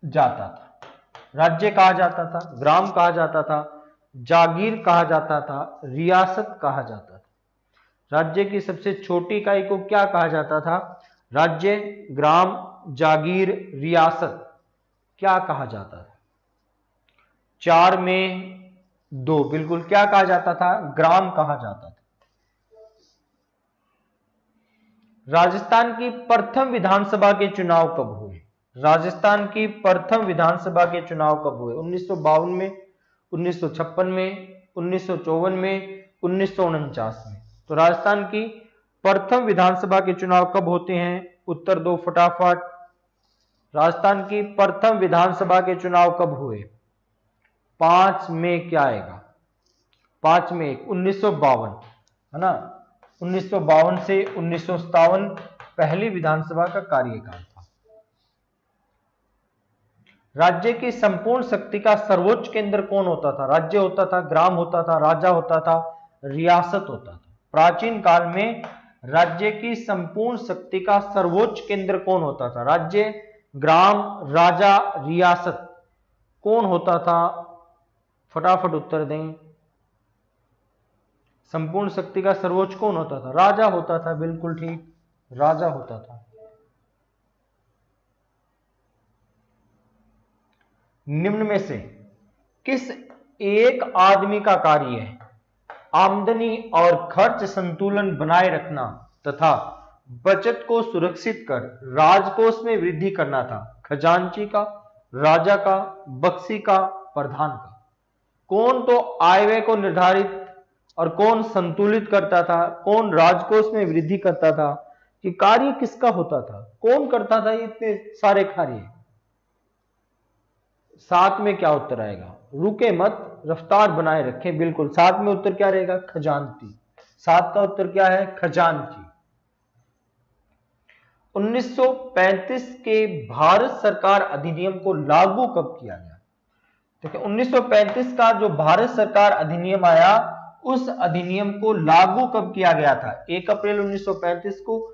जाता था? राज्य कहा जाता था, ग्राम कहा जाता था, जागीर कहा जाता था, रियासत कहा जाता था। राज्य की सबसे छोटी इकाई को क्या कहा जाता था? राज्य, ग्राम, जागीर, रियासत क्या कहा जाता था? 4 में 2, बिल्कुल। क्या कहा जाता था? ग्राम कहा जाता था। राजस्थान की प्रथम विधानसभा के चुनाव कब हुए? राजस्थान की प्रथम विधानसभा के चुनाव कब हुए? 1952 में, 1956 में, 1954 में, 1949 में। तो राजस्थान की प्रथम विधानसभा के चुनाव कब होते हैं? उत्तर दो फटाफट। राजस्थान की प्रथम विधानसभा के चुनाव कब हुए? 5 में क्या आएगा? 5 में 1952, है ना। 1952 से 1957 पहली विधानसभा का कार्यकाल था। राज्य की संपूर्ण शक्ति का सर्वोच्च केंद्र कौन होता था? राज्य होता था, ग्राम होता था, राजा होता था, रियासत होता था। प्राचीन काल में राज्य की संपूर्ण शक्ति का सर्वोच्च केंद्र कौन होता था? राज्य, ग्राम, राजा, रियासत कौन होता था? फटाफट उत्तर दें। संपूर्ण शक्ति का सर्वोच्च कौन होता था? राजा होता था, बिल्कुल ठीक, राजा होता था। निम्न में से किस एक आदमी का कार्य है आमदनी और खर्च संतुलन बनाए रखना तथा बचत को सुरक्षित कर राजकोष में वृद्धि करना था? खजांची का, राजा का, बख्शी का, प्रधान का? कौन तो आय व्यय को निर्धारित और कौन संतुलित करता था? कौन राजकोष में वृद्धि करता था? कि कार्य किसका होता था? कौन करता था इतने सारे कार्य? 7 में क्या उत्तर आएगा? रुके मत, रफ्तार बनाए रखें, बिल्कुल। 7 में उत्तर क्या रहेगा? खजांची। 7 का उत्तर क्या है? खजांची। 1935 के भारत सरकार अधिनियम को लागू कब किया गया? देखिए 1935 का जो भारत सरकार अधिनियम आया, उस अधिनियम को लागू कब किया गया था? 1 अप्रैल 1935 को,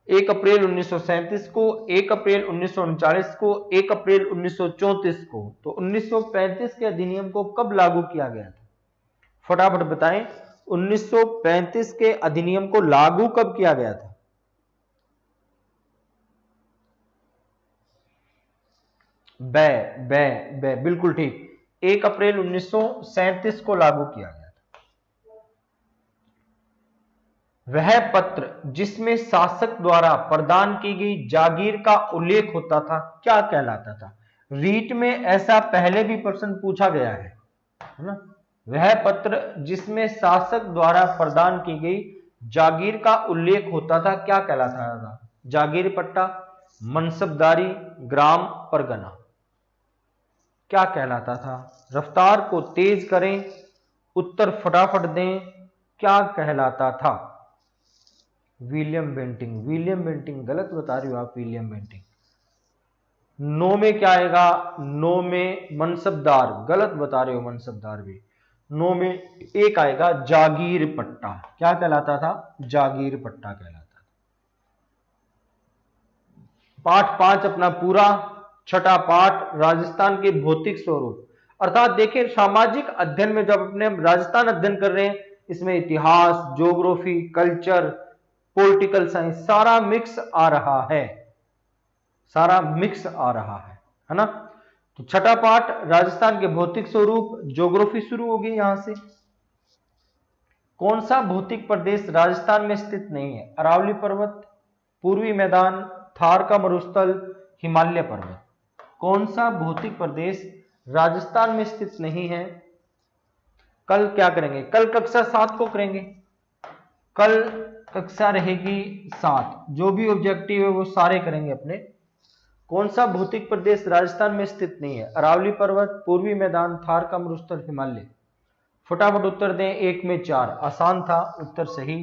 1 अप्रैल 1937 को, 1 अप्रैल 1939 को, 1 अप्रैल 1934 को। तो 1935 के अधिनियम को कब लागू किया गया था? फटाफट बताएं, 1935 के अधिनियम को लागू कब किया गया था? बिल्कुल ठीक, 1 अप्रैल 1937 को लागू किया गया था। वह पत्र जिसमें शासक द्वारा प्रदान की गई जागीर का उल्लेख होता था क्या कहलाता था? रीट में ऐसा पहले भी प्रश्न पूछा गया है ना। वह पत्र जिसमें शासक द्वारा प्रदान की गई जागीर का उल्लेख होता था क्या कहलाता था? जागीर पट्टा, मनसबदारी, ग्राम परगना क्या कहलाता था? रफ्तार को तेज करें, उत्तर फटाफट दें, क्या कहलाता था? William Bentinck. विलियम बेंटिंक गलत बता रही हो आप, विलियम बेंटिंक। 9 में क्या आएगा? 9 में मनसबदार, गलत बता रहे हो, मनसबदार भी। 9 में एक आएगा जागीर पट्टा। क्या कहलाता था? जागीर पट्टा कहलाता था। पाठ 5 अपना पूरा, छठा पाठ राजस्थान के भौतिक स्वरूप। अर्थात देखिए सामाजिक अध्ययन में जब अपने राजस्थान अध्ययन कर रहे हैं, इसमें इतिहास, ज्योग्राफी, कल्चर, पॉलिटिकल साइंस सारा मिक्स आ रहा है, सारा मिक्स आ रहा है ना। तो छठा पाठ राजस्थान के भौतिक स्वरूप, ज्योग्राफी शुरू होगी यहां से। कौन सा भौतिक प्रदेश राजस्थान में स्थित नहीं है? अरावली पर्वत, पूर्वी मैदान, थार का मरुस्थल, हिमालय पर्वत। कौन सा भौतिक प्रदेश राजस्थान में स्थित नहीं है? कल क्या करेंगे? कल कक्षा 7 को करेंगे। कल कक्षा रहेगी 7, जो भी ऑब्जेक्टिव है वो सारे करेंगे अपने। कौन सा भौतिक प्रदेश राजस्थान में स्थित नहीं है? अरावली पर्वत, पूर्वी मैदान, थार का मरुस्थल, हिमालय। फटाफट उत्तर दें। 1 में 4, आसान था, उत्तर सही।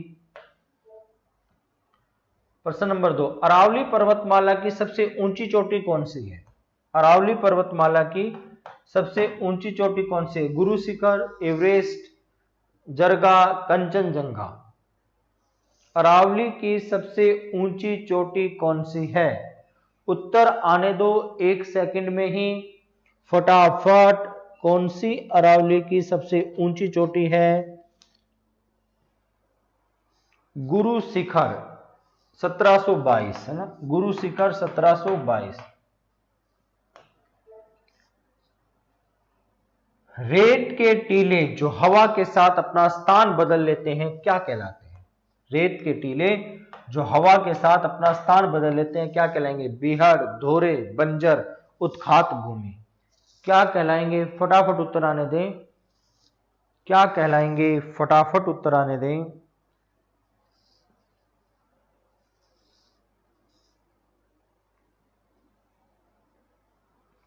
प्रश्न नंबर 2, अरावली पर्वतमाला की सबसे ऊंची चोटी कौन सी है? अरावली पर्वतमाला की सबसे ऊंची चोटी कौन सी है? गुरु शिखर, एवरेस्ट, जरगा, कंचनजंगा। अरावली की सबसे ऊंची चोटी कौन सी है? उत्तर आने दो 1 सेकंड में ही, फटाफट। कौन सी अरावली की सबसे ऊंची चोटी है? गुरु शिखर 1722, है ना। गुरु शिखर 1722। रेत के टीले जो हवा के साथ अपना स्थान बदल लेते हैं क्या कहलाते हैं? रेत के टीले जो हवा के साथ अपना स्थान बदल लेते हैं क्या कहलाएंगे? बीहड़, धोरे, बंजर, उत्खात भूमि। क्या कहलाएंगे? फटाफट उत्तर आने दें। क्या कहलाएंगे? फटाफट उत्तर आने दें।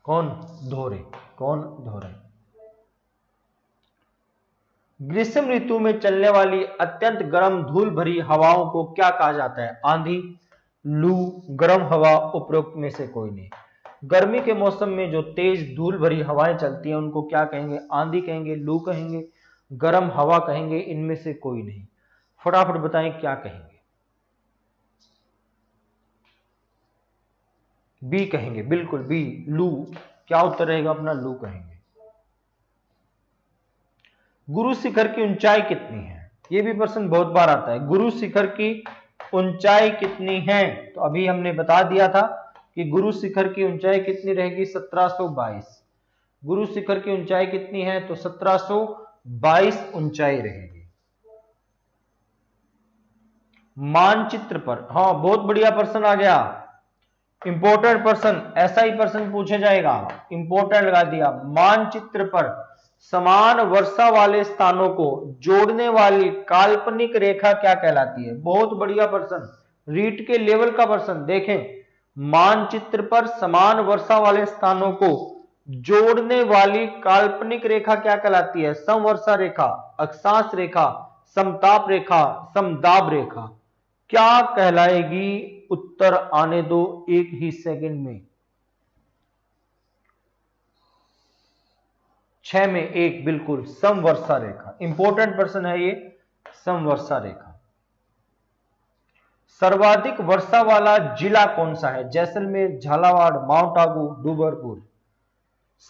कौन? धोरे। कौन? धोरे। ग्रीष्म ऋतु में चलने वाली अत्यंत गर्म धूल भरी हवाओं को क्या कहा जाता है? आंधी, लू, गर्म हवा, उपरोक्त में से कोई नहीं। गर्मी के मौसम में जो तेज धूल भरी हवाएं चलती हैं उनको क्या कहेंगे? आंधी कहेंगे, लू कहेंगे, गर्म हवा कहेंगे, इनमें से कोई नहीं। फटाफट बताएं क्या कहेंगे? बी कहेंगे, बिल्कुल बी, लू। क्या उत्तर रहेगा अपना? लू कहेंगे। गुरु शिखर की ऊंचाई कितनी है? ये भी प्रश्न बहुत बार आता है। गुरु शिखर की ऊंचाई कितनी है? तो अभी हमने बता दिया था कि गुरु शिखर की ऊंचाई कितनी रहेगी? 1722। गुरु शिखर की ऊंचाई कितनी है? तो 1722 ऊंचाई रहेगी। मानचित्र पर, हाँ बहुत बढ़िया प्रश्न आ गया, इंपोर्टेंट प्रश्न, ऐसा ही प्रश्न पूछा जाएगा, इंपोर्टेंट लगा दिया। मानचित्र पर समान वर्षा वाले स्थानों को जोड़ने वाली काल्पनिक रेखा क्या कहलाती है? बहुत बढ़िया प्रश्न, रीट के लेवल का प्रश्न। देखें, मानचित्र पर समान वर्षा वाले स्थानों को जोड़ने वाली काल्पनिक रेखा क्या कहलाती है? समवर्षा रेखा, अक्षांश रेखा, समताप रेखा, समदाब रेखा। क्या कहलाएगी? उत्तर आने दो एक ही सेकंड में। 6 में 1, बिल्कुल समवर्षा रेखा। इंपॉर्टेंट प्रश्न है ये, समवर्षा रेखा। सर्वाधिक वर्षा वाला जिला कौन सा है? जैसलमेर, झालावाड़, माउंट आबू, डूंगरपुर।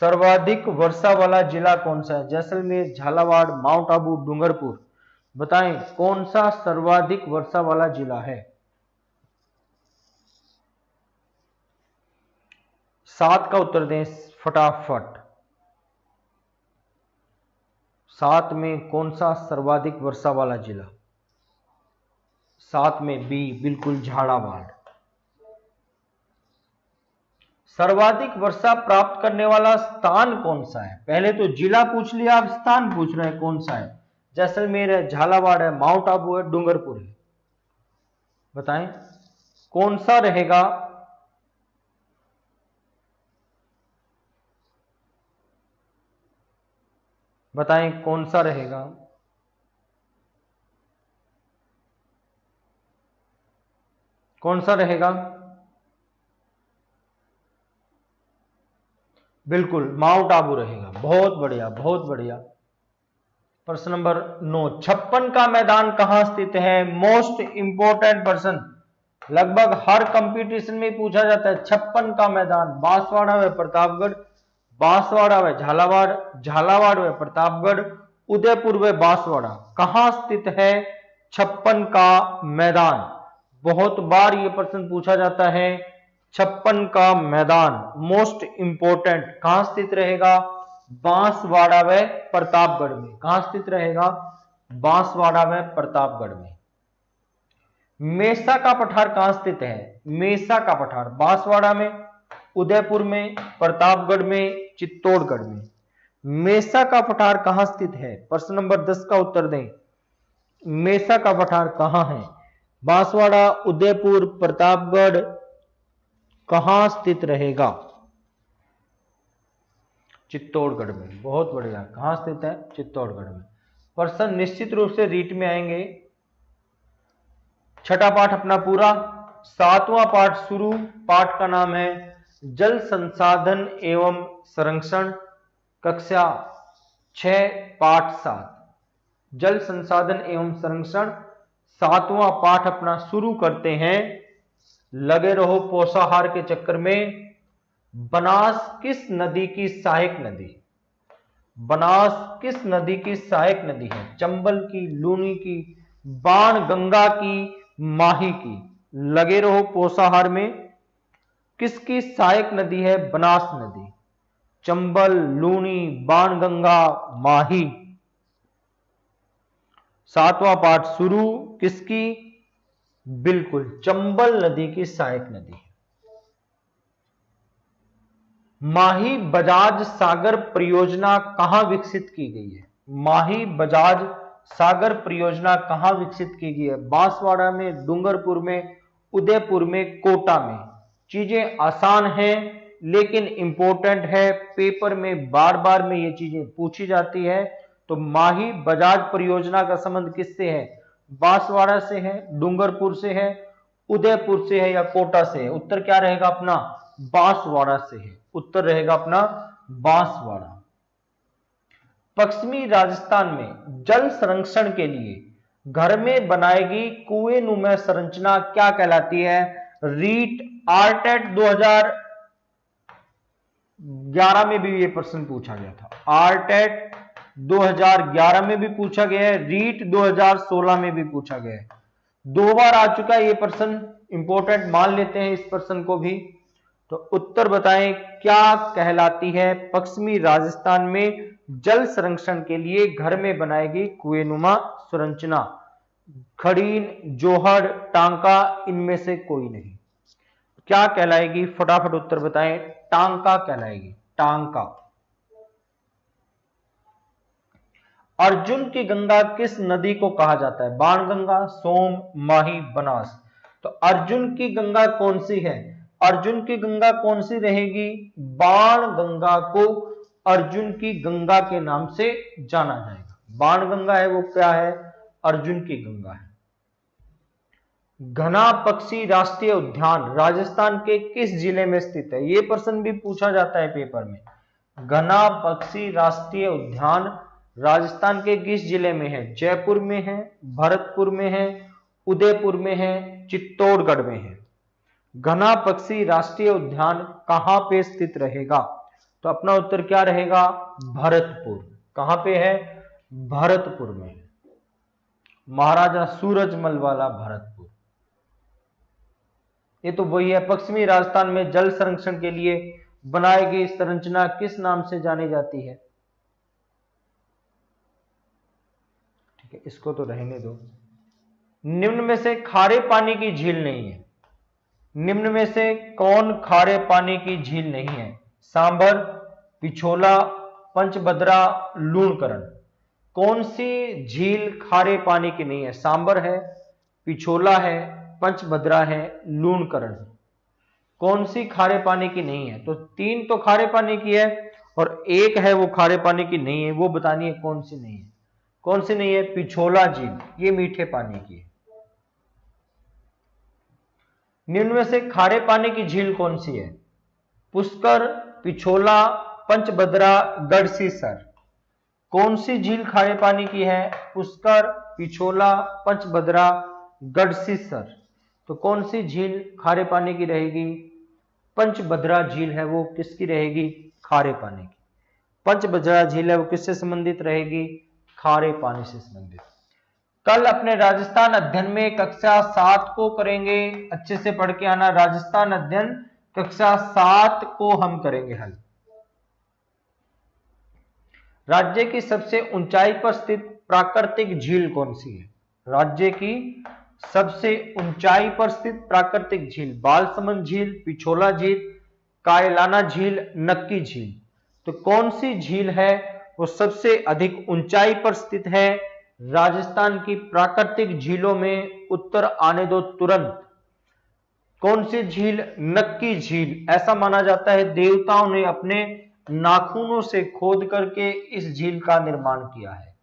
सर्वाधिक वर्षा वाला जिला कौन सा है? जैसलमेर, झालावाड़, माउंट आबू, डूंगरपुर। बताएं कौन सा सर्वाधिक वर्षा वाला जिला है? 7 का उत्तर दें फटाफट। 7 में कौन सा सर्वाधिक वर्षा वाला जिला? 7 में बी, बिल्कुल झालावाड़। सर्वाधिक वर्षा प्राप्त करने वाला स्थान कौन सा है? पहले तो जिला पूछ लिया, अब स्थान पूछ रहे हैं कौन सा है। जैसलमेर है, झालावाड़ है, माउंट आबू है, डूंगरपुर है। बताएं कौन सा रहेगा? बताएं कौन सा रहेगा? कौन सा रहेगा? बिल्कुल माउंट आबू रहेगा। बहुत बढ़िया, बहुत बढ़िया। प्रश्न नंबर 9, 56 का मैदान कहां स्थित है? मोस्ट इंपोर्टेंट प्रश्न, लगभग हर कंपटीशन में पूछा जाता है। 56 का मैदान, बांसवाड़ा व प्रतापगढ़, बांसवाड़ा व झालावाड़, झालावाड़ व प्रतापगढ़, उदयपुर व बांसवाड़ा। कहां स्थित है 56 का मैदान? बहुत बार यह प्रश्न पूछा जाता है। 56 का मैदान मोस्ट इंपोर्टेंट कहां स्थित रहेगा? बांसवाड़ा व प्रतापगढ़ में। कहां स्थित रहेगा? बांसवाड़ा व प्रतापगढ़ में। मेसा का पठार कहां स्थित है? मेसा का पठार बांसवाड़ा में, उदयपुर में, प्रतापगढ़ में, चित्तौड़गढ़ में। मेसा का पठार कहां स्थित है? प्रश्न नंबर 10 का उत्तर दें। मेसा का पठार कहां है? बांसवाड़ा, उदयपुर, प्रतापगढ़, कहां स्थित रहेगा? चित्तौड़गढ़ में। बहुत बढ़िया, कहां स्थित है? चित्तौड़गढ़ में। प्रश्न निश्चित रूप से रीट में आएंगे। छठा पाठ अपना पूरा, 7वां पाठ शुरू। पाठ का नाम है जल संसाधन एवं संरक्षण, कक्षा 6, पाठ 7। जल संसाधन एवं संरक्षण 7वां पाठ अपना शुरू करते हैं। लगे रहो पोषाहार के चक्कर में। बनास किस नदी की सहायक नदी? बनास किस नदी की सहायक नदी है? चंबल की, लूनी की, बाण गंगा की, माही की। लगे रहो पोषाहार में। किसकी सहायक नदी है? बनास नदी। चंबल, लूनी, बाण गंगा, माही। सातवां पाठ शुरू किसकी? बिल्कुल चंबल नदी की सहायक नदी। माही बजाज सागर परियोजना कहां विकसित की गई है? माही बजाज सागर परियोजना कहां विकसित की गई है? बांसवाड़ा में, डूंगरपुर में, उदयपुर में, कोटा में। चीजें आसान हैं लेकिन इंपॉर्टेंट है, पेपर में बार बार में ये चीजें पूछी जाती है। तो माही बजाज परियोजना का संबंध किससे है? बांसवाड़ा से है, डूंगरपुर से है, उदयपुर से है या कोटा से है? उत्तर क्या रहेगा अपना? बांसवाड़ा से है। उत्तर रहेगा अपना बांसवाड़ा। पश्चिमी राजस्थान में जल संरक्षण के लिए घर में बनाएगी कुएं-नुमा संरचना क्या कहलाती है? रीट आरटेट 2011 में भी ये प्रश्न पूछा गया था। आरटेट 2011 में भी पूछा गया है, रीट 2016 में भी पूछा गया है। 2 बार आ चुका है ये प्रश्न, इंपॉर्टेंट मान लेते हैं इस प्रश्न को भी। तो उत्तर बताएं क्या कहलाती है पश्चिमी राजस्थान में जल संरक्षण के लिए घर में बनाएगी कुएंनुमा संरचना? खड़ीन, जोहड़, टांका, इनमें से कोई नहीं। क्या कहलाएगी? फटाफट उत्तर बताएं। टांका कहलाएगी, टांका। अर्जुन की गंगा किस नदी को कहा जाता है? बाणगंगा, सोम, माही, बनास। तो अर्जुन की गंगा कौन सी है? अर्जुन की गंगा कौन सी रहेगी? बाणगंगा को अर्जुन की गंगा के नाम से जाना जाएगा। बाणगंगा है वो क्या है? अर्जुन की गंगा है। घना पक्षी राष्ट्रीय उद्यान राजस्थान के किस जिले में स्थित है? यह प्रश्न भी पूछा जाता है पेपर में। घना पक्षी राष्ट्रीय उद्यान राजस्थान के किस जिले में है? जयपुर में है, भरतपुर में है, उदयपुर में है, चित्तौड़गढ़ में है। घना पक्षी राष्ट्रीय उद्यान कहां पे स्थित रहेगा? तो अपना उत्तर क्या रहेगा? भरतपुर। कहां पे है? भरतपुर में। महाराजा सूरजमल वाला भरतपुर। ये तो वही है। पश्चिमी राजस्थान में जल संरक्षण के लिए बनाई गई संरचना किस नाम से जानी जाती है? ठीक है, इसको तो रहने दो। निम्न में से खारे पानी की झील नहीं है। निम्न में से कौन खारे पानी की झील नहीं है? सांबर, पिछोला, पंचभद्रा, लूणकरण। कौन सी झील खारे पानी की नहीं है? सांबर है, पिछोला है, पंचभद्रा है, लूणकरण। कौन सी खारे पानी की नहीं है? तो 3 तो खारे पानी की है और एक है वो खारे पानी की नहीं है। वो बतानी है कौन सी नहीं है। कौन सी नहीं है? पिछोला झील, ये मीठे पानी की है। निम्न में से खारे पानी की झील कौन सी है? पुष्कर, पिछोला, पंचभद्रा, गढ़सीसर। कौन सी झील खारे पानी की है? पुष्कर, पिछोला, पंचभद्रा, गढ़सीसर। तो कौन सी झील खारे पानी की रहेगी? पंचभद्रा झील है वो किसकी रहेगी? खारे पानी की। पंचभद्रा झील है वो किससे संबंधित रहेगी? खारे पानी से संबंधित। कल अपने राजस्थान अध्ययन में कक्षा 7 को करेंगे, अच्छे से पढ़ के आना। राजस्थान अध्ययन कक्षा 7 को हम करेंगे हल। राज्य की सबसे ऊंचाई पर स्थित प्राकृतिक झील कौन सी है? राज्य की सबसे ऊंचाई पर स्थित प्राकृतिक झील बालसमंद झील, पिछोला झील, कायलाना झील, नक्की झील। तो कौन सी झील है वो सबसे अधिक ऊंचाई पर स्थित है राजस्थान की प्राकृतिक झीलों में? उत्तर आने दो तुरंत। कौन सी झील? नक्की झील। ऐसा माना जाता है देवताओं ने अपने नाखूनों से खोद करके इस झील का निर्माण किया है।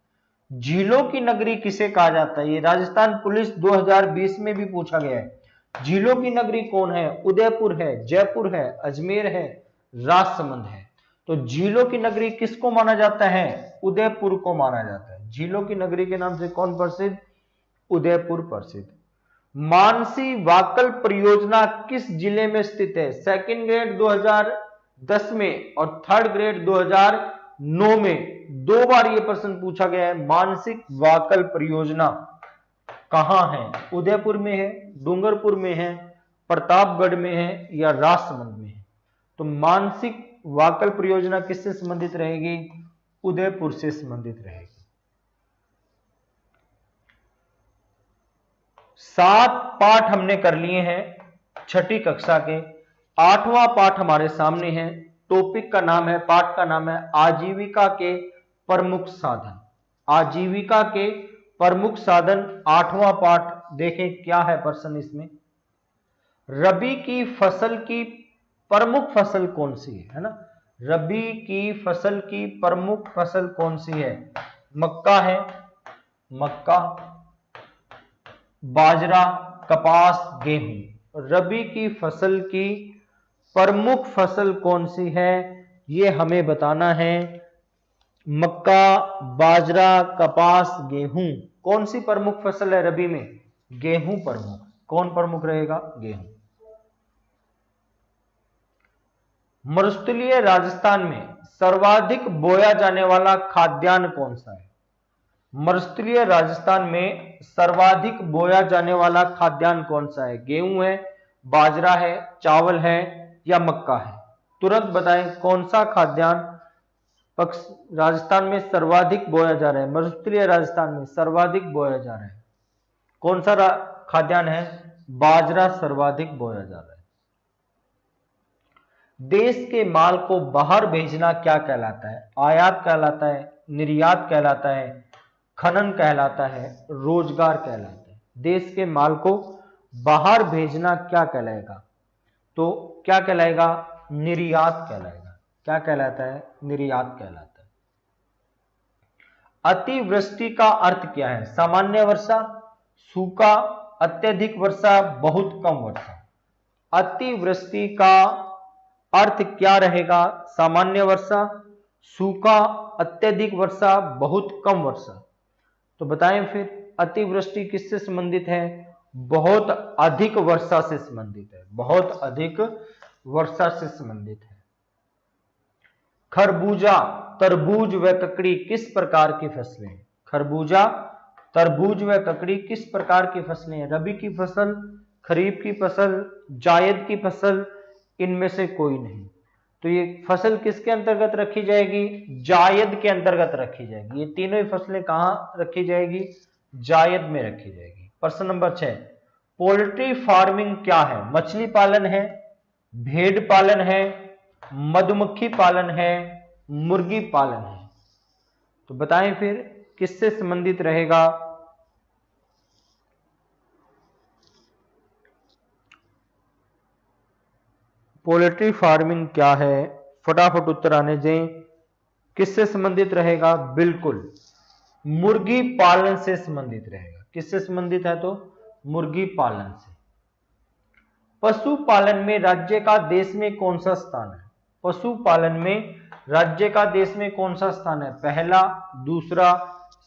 झीलों की नगरी किसे कहा जाता है? ये राजस्थान पुलिस 2020 में भी पूछा गया है। झीलों की नगरी कौन है? उदयपुर है, जयपुर है, अजमेर है, राजसमंद है। तो झीलों की नगरी किसको माना जाता है? उदयपुर को माना जाता है। झीलों की नगरी के नाम से कौन प्रसिद्ध? उदयपुर प्रसिद्ध। मानसी वाकल परियोजना किस जिले में स्थित है? सेकंड ग्रेड 2010 में और थर्ड ग्रेड 2009 में 2 बार यह प्रश्न पूछा गया है। मानसिक वाकल परियोजना कहां है? उदयपुर में है, डूंगरपुर में है, प्रतापगढ़ में है या राजसमंद में है? तो मानसिक वाकल परियोजना किससे संबंधित रहेगी? उदयपुर से संबंधित रहेगी। 7 पाठ हमने कर लिए हैं छठी कक्षा के। 8वां पाठ हमारे सामने है। टॉपिक का नाम है, पाठ का नाम है आजीविका के प्रमुख साधन। आजीविका के प्रमुख साधन 8वां पाठ। देखें क्या है प्रश्न इसमें। रबी की फसल की प्रमुख फसल कौन सी है ना। रबी की फसल की प्रमुख फसल कौन सी है। मक्का है, मक्का, बाजरा, कपास, गेहूं। रबी की फसल की प्रमुख फसल कौन सी है, ये हमें बताना है। मक्का, बाजरा, कपास, गेहूं। कौन सी प्रमुख फसल है रबी में। गेहूं प्रमुख। कौन प्रमुख रहेगा, गेहूं। मरुस्थलीय राजस्थान में सर्वाधिक बोया जाने वाला खाद्यान्न कौन सा है। मरुस्थलीय राजस्थान में सर्वाधिक बोया जाने वाला खाद्यान्न कौन सा है। गेहूं है, बाजरा है, चावल है या मक्का है। तुरंत बताएं कौन सा खाद्यान्न राजस्थान में सर्वाधिक बोया जा रहा है। मरुस्थलीय राजस्थान में सर्वाधिक बोया जा रहा है कौन सा खाद्यान्न है। बाजरा सर्वाधिक बोया जा रहा है। देश के माल को बाहर भेजना क्या कहलाता है। आयात कहलाता है, निर्यात कहलाता है, खनन कहलाता है, रोजगार कहलाता है। देश के माल को बाहर भेजना क्या कहलाएगा, तो क्या कहलाएगा, निर्यात कहलाएगा। क्या कहलाता है, निर्यात कहलाता है। अतिवृष्टि का अर्थ क्या है। सामान्य वर्षा, सूखा, अत्यधिक वर्षा, बहुत कम वर्षा। अतिवृष्टि का अर्थ क्या रहेगा। सामान्य वर्षा, सूखा, अत्यधिक वर्षा, बहुत कम वर्षा। तो बताएं फिर अतिवृष्टि किससे संबंधित है। बहुत अधिक वर्षा से संबंधित है। बहुत अधिक वर्षा से संबंधित है। खरबूजा, तरबूज व ककड़ी किस प्रकार की फसलें हैं। खरबूजा, तरबूज व ककड़ी किस प्रकार की फसलें हैं। रबी की फसल, खरीफ की फसल, जायद की फसल, इनमें से कोई नहीं। तो ये फसल किसके अंतर्गत रखी जाएगी, जायद के अंतर्गत रखी जाएगी। ये तीनों ही फसलें कहां रखी जाएगी, जायद में रखी जाएगी। प्रश्न नंबर 6, पोल्ट्री फार्मिंग क्या है। मछली पालन है, भेड़ पालन है, मधुमक्खी पालन है, मुर्गी पालन है। तो बताएं फिर किससे संबंधित रहेगा। पोल्ट्री फार्मिंग क्या है, फटाफट उत्तर आने दें। किससे संबंधित रहेगा, बिल्कुल मुर्गी पालन से संबंधित रहेगा। किससे संबंधित है, तो मुर्गी पालन से। पशुपालन में राज्य का देश में कौन सा स्थान है। पशुपालन में राज्य का देश में कौन सा स्थान है। पहला, दूसरा,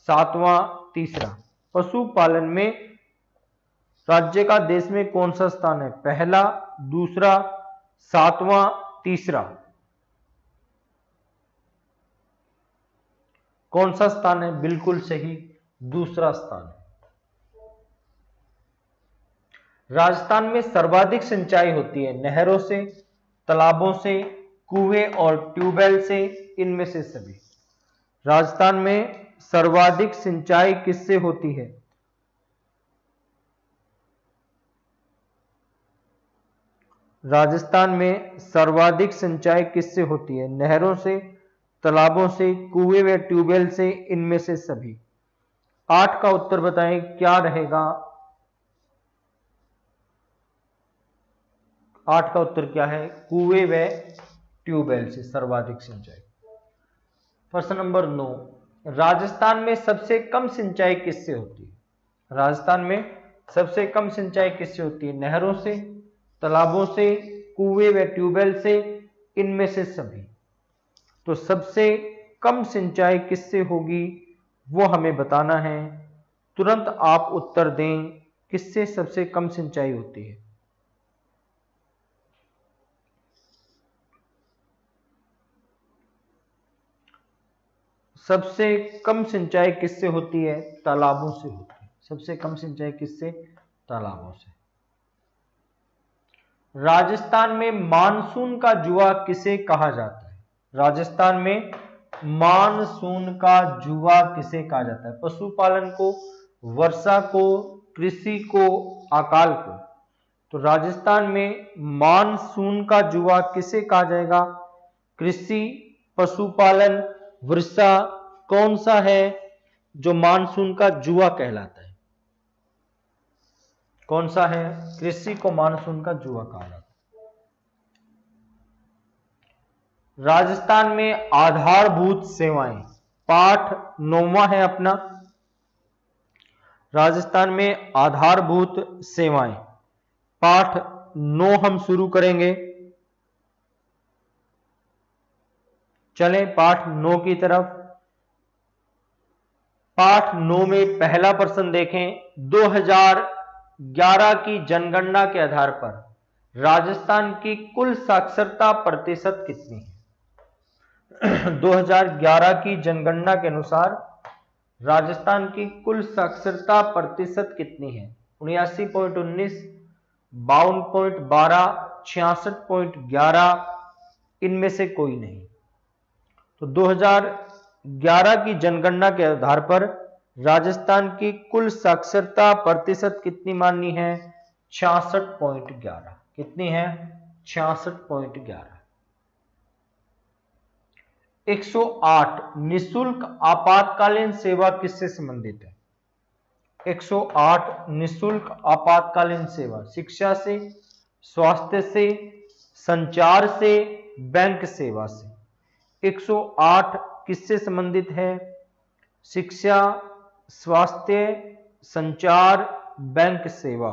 सातवां, तीसरा। पशुपालन में राज्य का देश में कौन सा स्थान है। पहला, दूसरा, सातवां, तीसरा। कौन सा स्थान है, बिल्कुल सही, दूसरा स्थान है। राजस्थान में सर्वाधिक सिंचाई होती है नहरों से, तालाबों से, कुएं और ट्यूबवेल से, इनमें से सभी। राजस्थान में सर्वाधिक सिंचाई किससे होती है। राजस्थान में सर्वाधिक सिंचाई किससे होती है। नहरों से, तालाबों से, कुएं व ट्यूबवेल से, इनमें से सभी। 8 का उत्तर बताएं क्या रहेगा। 8 का उत्तर क्या है, कुएं व ट्यूबवेल से सर्वाधिक सिंचाई। प्रश्न नंबर 9, राजस्थान में सबसे कम सिंचाई किससे होती है। राजस्थान में सबसे कम सिंचाई किससे होती है। नहरों से, तालाबों से, कुएं व ट्यूबवेल से, इनमें से सभी। तो सबसे कम सिंचाई किससे होगी वो हमें बताना है। तुरंत आप उत्तर दें किससे सबसे कम सिंचाई होती है। सबसे कम सिंचाई किससे होती है, तालाबों से होती है। सबसे कम सिंचाई किससे, तालाबों से। राजस्थान में मानसून का जुआ किसे कहा जाता है। राजस्थान में मानसून का जुआ किसे कहा जाता है। पशुपालन को, वर्षा को, कृषि को, अकाल को। तो राजस्थान में मानसून का जुआ किसे कहा जाएगा? कृषि, पशुपालन, वर्षा, कौन सा है जो मानसून का जुआ कहलाता है? कौन सा है? कृषि को मानसून का जुआ कहा जाता है। राजस्थान में आधारभूत सेवाएं, पाठ 9वां है अपना। राजस्थान में आधारभूत सेवाएं, पाठ 9 हम शुरू करेंगे। चलें पाठ 9 की तरफ। पाठ 9 में पहला प्रश्न देखें। 2011 की जनगणना के आधार पर राजस्थान की कुल साक्षरता प्रतिशत कितनी है? 2011 की जनगणना के अनुसार राजस्थान की कुल साक्षरता प्रतिशत कितनी है? 79.19, 52.12, 66.11, इनमें से कोई नहीं। तो 2011 की जनगणना के आधार पर राजस्थान की कुल साक्षरता प्रतिशत कितनी माननी है? 66.11। कितनी है? 66.11। 108 निशुल्क आपातकालीन सेवा किससे संबंधित है? 108 निशुल्क आपातकालीन सेवा शिक्षा से, स्वास्थ्य से, संचार से, बैंक सेवा से। 108 किससे संबंधित है? शिक्षा, स्वास्थ्य, संचार, बैंक सेवा।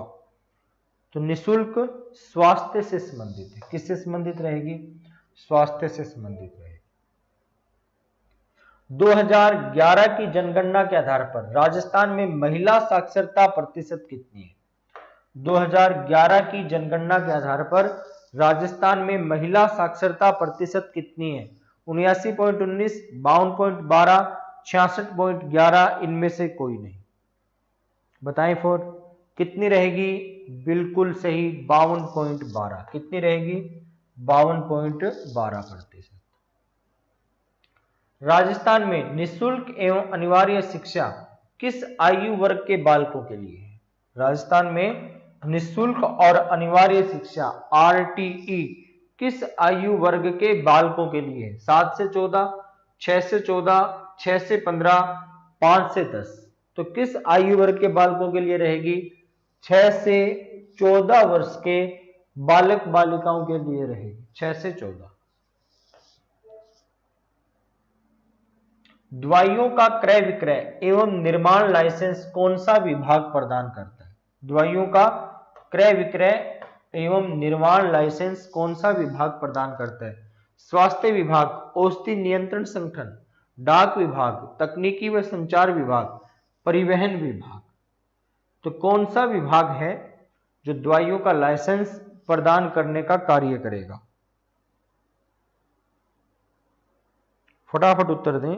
तो निशुल्क स्वास्थ्य से संबंधित है। किससे संबंधित रहेगी? स्वास्थ्य से संबंधित रहेगी। 2011 की जनगणना के आधार पर राजस्थान में महिला साक्षरता प्रतिशत कितनी है? 2011 की जनगणना के आधार पर राजस्थान में महिला साक्षरता प्रतिशत कितनी है? 79.19, 52.12, 66.11, इनमें से कोई नहीं। बताएं फोर, कितनी रहेगी? बिल्कुल सही, 52.12। कितनी रहेगी? 52.12%। राजस्थान में निशुल्क एवं अनिवार्य शिक्षा किस आयु वर्ग के बालकों के लिए है? राजस्थान में निशुल्क और अनिवार्य शिक्षा आरटीई किस आयु वर्ग के बालकों के लिए है? 7 से 14, 6 से 14, 6 से 15, 5 से 10। तो किस आयु वर्ग के बालकों के लिए रहेगी? 6 से 14 वर्ष के बालक बालिकाओं के लिए रहेगी। 6 से 14। दवाइयों का क्रय विक्रय एवं निर्माण लाइसेंस कौन सा विभाग प्रदान करता है? दवाइयों का क्रय विक्रय एवं निर्माण लाइसेंस कौन सा विभाग प्रदान करता है? स्वास्थ्य विभाग, औषधि नियंत्रण संगठन, डाक विभाग, तकनीकी व संचार विभाग, परिवहन विभाग। तो कौन सा विभाग है जो दवाइयों का लाइसेंस प्रदान करने का कार्य करेगा? फटाफट उत्तर दें।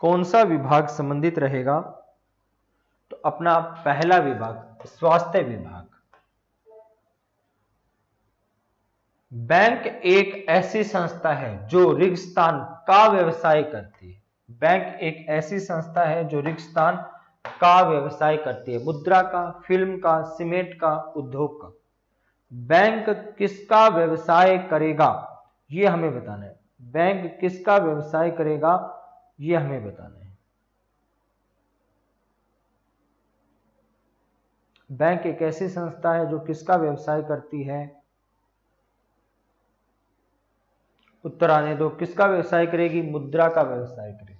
कौन सा विभाग संबंधित रहेगा? तो अपना पहला विभाग, स्वास्थ्य विभाग। बैंक एक ऐसी संस्था है जो रेगिस्तान का व्यवसाय करती है। बैंक एक ऐसी संस्था है जो रेगिस्तान का व्यवसाय करती है। मुद्रा का, फिल्म का, सीमेंट का, उद्योग का। बैंक किसका व्यवसाय करेगा ये हमें बताना है। बैंक किसका व्यवसाय करेगा ये हमें बताना है। बैंक एक ऐसी संस्था है जो किसका व्यवसाय करती है? उत्तर आने दो। किसका व्यवसाय करेगी? मुद्रा का व्यवसाय करेगी।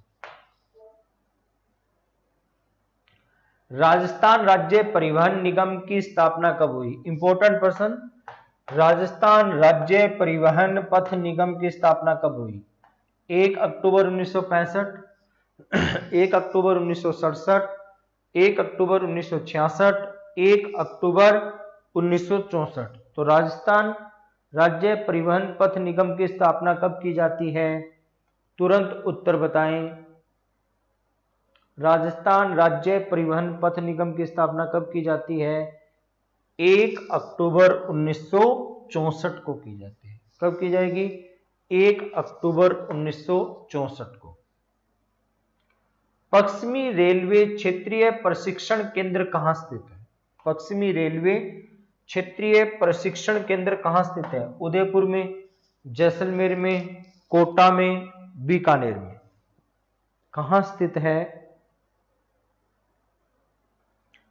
राजस्थान राज्य परिवहन निगम की स्थापना कब हुई? इंपॉर्टेंट प्रश्न। राजस्थान राज्य परिवहन पथ निगम की स्थापना कब हुई? 1 अक्टूबर 1965, 1 अक्टूबर 1967, 1 अक्टूबर 1966, 1 अक्टूबर 1964। तो राजस्थान राज्य परिवहन पथ निगम की स्थापना कब की जाती है? तुरंत उत्तर बताएं। राजस्थान राज्य परिवहन पथ निगम की स्थापना कब की जाती है? 1 अक्टूबर 1964 को की जाती है। कब की जाएगी? 1 अक्टूबर 1964 को। पश्चिमी रेलवे क्षेत्रीय प्रशिक्षण केंद्र कहां स्थित है? पश्चिमी रेलवे क्षेत्रीय प्रशिक्षण केंद्र कहां स्थित है? उदयपुर में, जैसलमेर में, कोटा में, बीकानेर में। कहां स्थित है?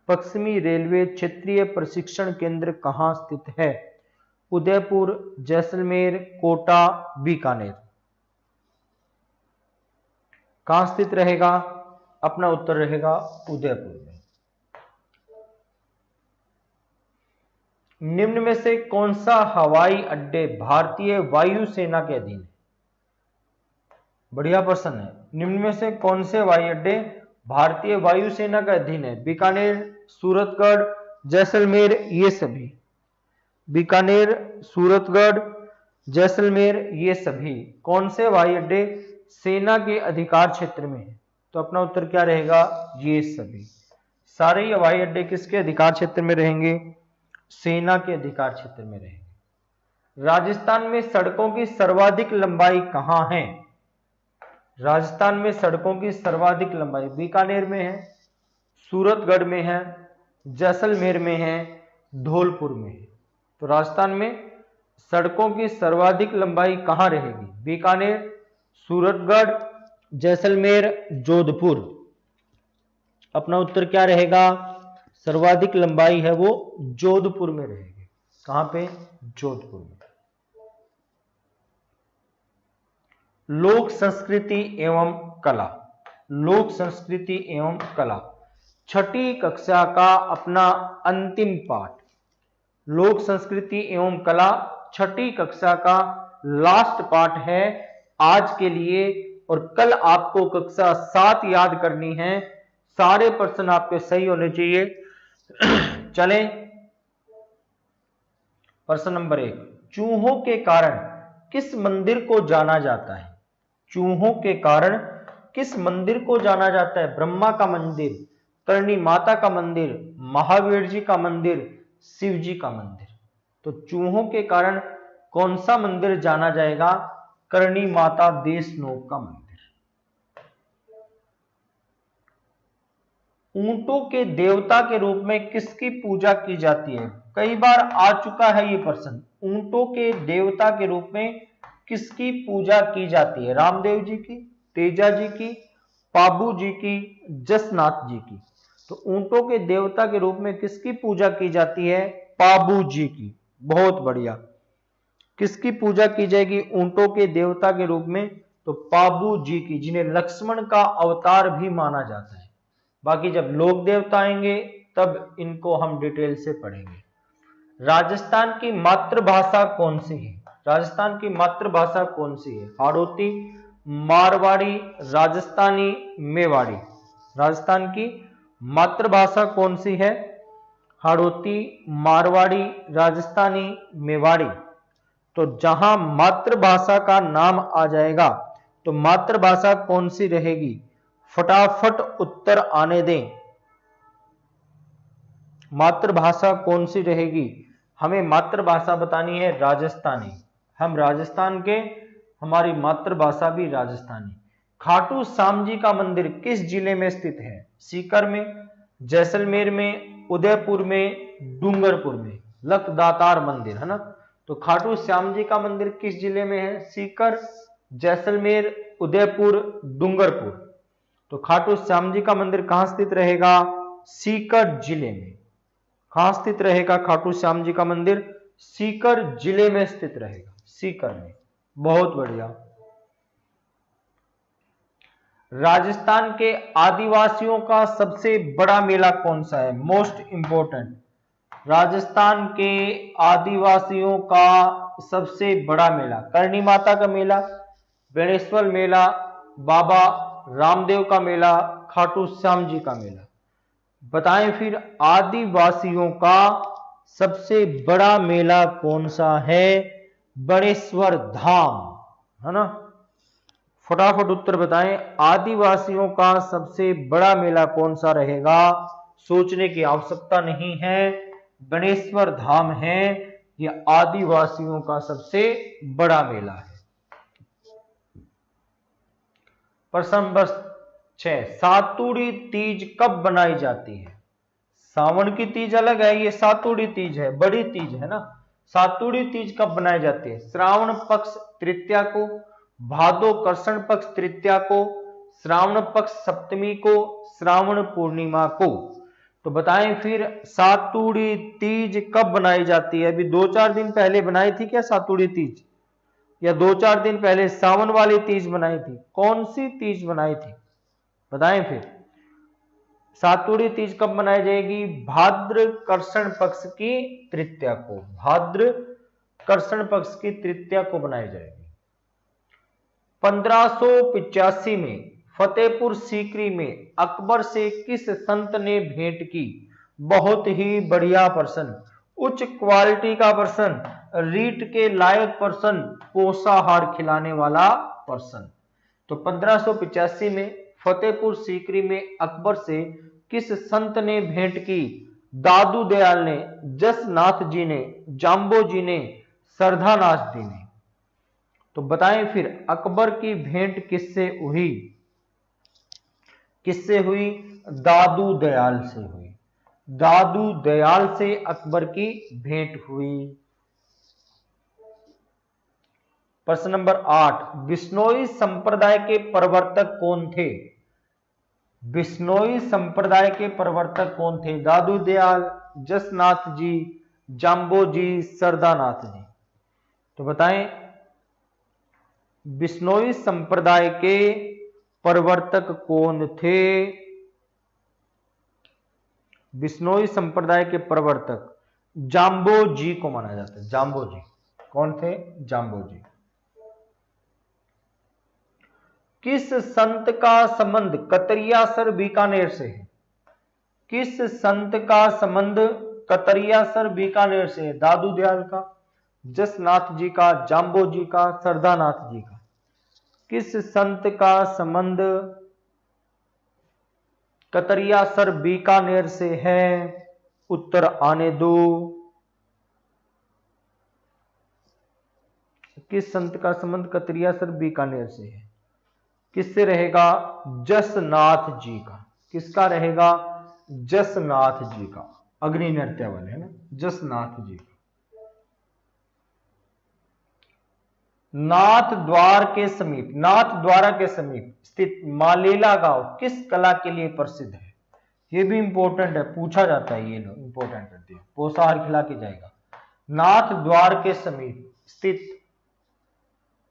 पश्चिमी रेलवे क्षेत्रीय प्रशिक्षण केंद्र कहां स्थित है? उदयपुर, जैसलमेर, कोटा, बीकानेर। कहां स्थित रहेगा? अपना उत्तर रहेगा उदयपुर में। निम्न में से कौन सा हवाई अड्डे भारतीय वायुसेना के अधीन है? बढ़िया प्रश्न है। निम्न में से कौन से हवाई अड्डे भारतीय वायुसेना के अधीन है? बीकानेर, सूरतगढ़, जैसलमेर, ये सभी। बीकानेर, सूरतगढ़, जैसलमेर, ये सभी कौन से हवाई अड्डे सेना के अधिकार क्षेत्र में है? तो अपना उत्तर क्या रहेगा? ये सभी सारे हवाई अड्डे किसके अधिकार क्षेत्र में रहेंगे? सेना के अधिकार क्षेत्र में रहेंगे। राजस्थान में सड़कों की सर्वाधिक लंबाई कहां है? राजस्थान में सड़कों की सर्वाधिक लंबाई बीकानेर में है, सूरतगढ़ में है, जैसलमेर में है, धौलपुर में है। तो राजस्थान में सड़कों की सर्वाधिक लंबाई कहां रहेगी? बीकानेर, सूरतगढ़, जैसलमेर, जोधपुर। अपना उत्तर क्या रहेगा? सर्वाधिक लंबाई है वो जोधपुर में रहेगी। कहां पे? जोधपुर में। लोक संस्कृति एवं कला, लोक संस्कृति एवं कला, छठी कक्षा का अपना अंतिम पाठ। लोक संस्कृति एवं कला छठी कक्षा का लास्ट पार्ट है आज के लिए, और कल आपको कक्षा 7 याद करनी है। सारे प्रश्न आपके सही होने चाहिए। चलें, प्रश्न नंबर 1, चूहों के कारण किस मंदिर को जाना जाता है? चूहों के कारण किस मंदिर को जाना जाता है? ब्रह्मा का मंदिर, करणी माता का मंदिर, महावीर जी का मंदिर, शिव जी का मंदिर। तो चूहों के कारण कौन सा मंदिर जाना जाएगा? करणी माता देशनोक का मंदिर। ऊंटों के देवता के रूप में किसकी पूजा की जाती है? कई बार आ चुका है ये प्रश्न। ऊंटों के देवता के रूप में किसकी पूजा की जाती है? रामदेव जी की, तेजा जी की, पाबू जी की, जसनाथ जी की। तो ऊंटों के देवता के रूप में किसकी पूजा की जाती है? पाबू जी की। बहुत बढ़िया। किसकी पूजा की जाएगी ऊंटों के देवता के रूप में? तो पाबू जी की, जिन्हें लक्ष्मण का अवतार भी माना जाता है। बाकी जब लोक देवता आएंगे तब इनको हम डिटेल से पढ़ेंगे। राजस्थान की मातृभाषा कौन सी है? राजस्थान की मातृभाषा कौन सी है? हाड़ौती, मारवाड़ी, राजस्थानी, मेवाड़ी। राजस्थान की मातृभाषा कौन सी है? हाड़ौती, मारवाड़ी, राजस्थानी, मेवाड़ी। तो जहां मातृभाषा का नाम आ जाएगा तो मातृभाषा कौन सी रहेगी? फटाफट उत्तर आने दें। मातृभाषा कौन सी रहेगी? हमें मातृभाषा बतानी है राजस्थानी। हम राजस्थान के, हमारी मातृभाषा भी राजस्थानी। खाटू श्याम जी का मंदिर किस जिले में स्थित है? सीकर में, जैसलमेर में, उदयपुर में, डूंगरपुर में। लखदातार मंदिर है ना। तो खाटू श्याम जी का मंदिर किस जिले में है? सीकर, जैसलमेर, उदयपुर, डूंगरपुर। तो खाटू श्याम जी का मंदिर कहां स्थित रहेगा? सीकर जिले में। कहां स्थित रहेगा खाटू श्याम जी का मंदिर? सीकर जिले में स्थित रहेगा, सीकर में। बहुत बढ़िया। राजस्थान के आदिवासियों का सबसे बड़ा मेला कौन सा है? Most important. राजस्थान के आदिवासियों का सबसे बड़ा मेला करणी माता का मेला, बेणेश्वर मेला, बाबा रामदेव का मेला, खाटू श्याम जी का मेला। बताएं फिर आदिवासियों का सबसे बड़ा मेला कौन सा है? बेणेश्वर धाम, है ना। फटाफट उत्तर बताएं, आदिवासियों का सबसे बड़ा मेला कौन सा रहेगा? सोचने की आवश्यकता नहीं है, बेणेश्वर धाम है। यह आदिवासियों का सबसे बड़ा मेला है। प्रश्न नंबर 6 सातुड़ी तीज कब बनाई जाती है? सावन की तीज अलग है, ये सातुड़ी तीज है, बड़ी तीज है ना। सातुड़ी तीज कब बनाई जाती है? श्रावण पक्ष तृतीया को, भादो कृष्ण पक्ष तृतीया को, श्रावण पक्ष सप्तमी को, श्रावण पूर्णिमा को। तो बताएं फिर सातुड़ी तीज कब बनाई जाती है? अभी 2-4 दिन पहले बनाई थी क्या सातुड़ी तीज, या 2-4 दिन पहले सावन वाली तीज बनाई थी? कौन सी तीज बनाई थी बताएं फिर। सातुड़ी तीज कब मनाई जाएगी? भाद्र कृष्ण पक्ष की तृतीया को, भाद्र कृष्ण पक्ष की तृतीया को बनाई जाएगी। 1585 में फतेहपुर सीकरी में अकबर से किस संत ने भेंट की? बहुत ही बढ़िया पर्सन, उच्च क्वालिटी का पर्सन, रीट के लायक पर्सन, पोषाहार खिलाने वाला पर्सन। तो 1585 में फतेहपुर सीकरी में अकबर से किस संत ने भेंट की? दादू दयाल ने, जसनाथ जी ने, जाम्बो जी ने, सरधानाथ जी ने। तो बताएं फिर अकबर की भेंट किससे हुई? किससे हुई? दादू दयाल से हुई। दादू दयाल से अकबर की भेंट हुई। प्रश्न नंबर 8, बिश्नोई संप्रदाय के प्रवर्तक कौन थे? बिश्नोई संप्रदाय के प्रवर्तक कौन थे? दादू दयाल, जसनाथ जी, जाम्बो जी, सरदानाथ जी। तो बताएं बिश्नोई संप्रदाय के प्रवर्तक कौन थे? बिश्नोई संप्रदाय के प्रवर्तक जाम्बो जी को माना जाता है। जाम्बो जी कौन थे? जाम्बो जी। किस संत का संबंध कतरियासर बीकानेर से है? किस संत का संबंध कतरियासर बीकानेर से है? दादू दयाल का, जसनाथ जी का, जाम्बो जी का, सरदानाथ जी का। किस संत का संबंध कतरियासर बीकानेर से है? उत्तर आने दो। किस संत का संबंध कतरियासर बीकानेर से है? किससे रहेगा? जसनाथ जी का। किसका रहेगा? जसनाथ जी का। अग्नि नृत्य वाले है ना, जसनाथ जी का। नाथ द्वार के समीप, नाथ द्वारा के समीप स्थित मालेला गांव किस कला के लिए प्रसिद्ध है? ये भी इंपॉर्टेंट है, पूछा जाता है, ये लोग इंपॉर्टेंट रहते हैं, पोषाहार खिला के जाएगा। नाथ द्वार के समीप स्थित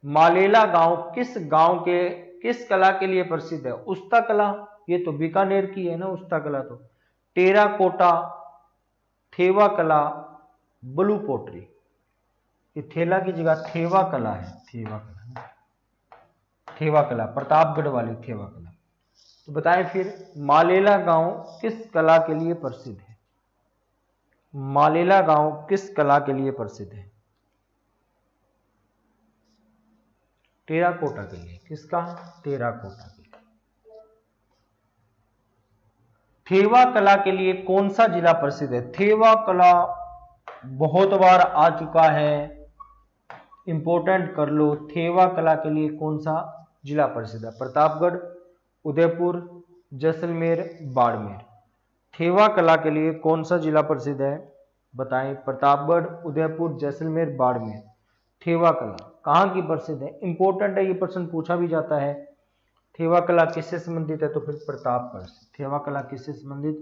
मालेला गांव के किस कला के लिए प्रसिद्ध है? उस्ता कला, ये तो बीकानेर की है ना उस्ता कला। तो टेराकोटा, थेवा कला, ब्लू पोट्री। ये थेला की जगह थेवा कला है, थेवा कला, थेवा कला, प्रतापगढ़ वाली थेवा कला। तो बताएं फिर मालेला गांव किस कला के लिए प्रसिद्ध है? मालेला गांव किस कला के लिए प्रसिद्ध है? टेराकोटा के लिए। किसका? टेराकोटा के लिए। थेवा कला के लिए कौन सा जिला प्रसिद्ध है? थेवा कला बहुत बार आ चुका है, इंपॉर्टेंट कर लो। थेवा कला के लिए कौन सा जिला प्रसिद्ध है? प्रतापगढ़, उदयपुर, जैसलमेर, बाड़मेर। थेवा कला के लिए कौन सा जिला प्रसिद्ध है? बताएं। प्रतापगढ़, उदयपुर, जैसलमेर, बाड़मेर। थेवा कला कहाँ की प्रसिद्ध है? इंपॉर्टेंट है, ये प्रश्न पूछा भी जाता है। थेवा कला किससे संबंधित है? तो फिर प्रतापगढ़ से। थेवा कला किससे संबंधित?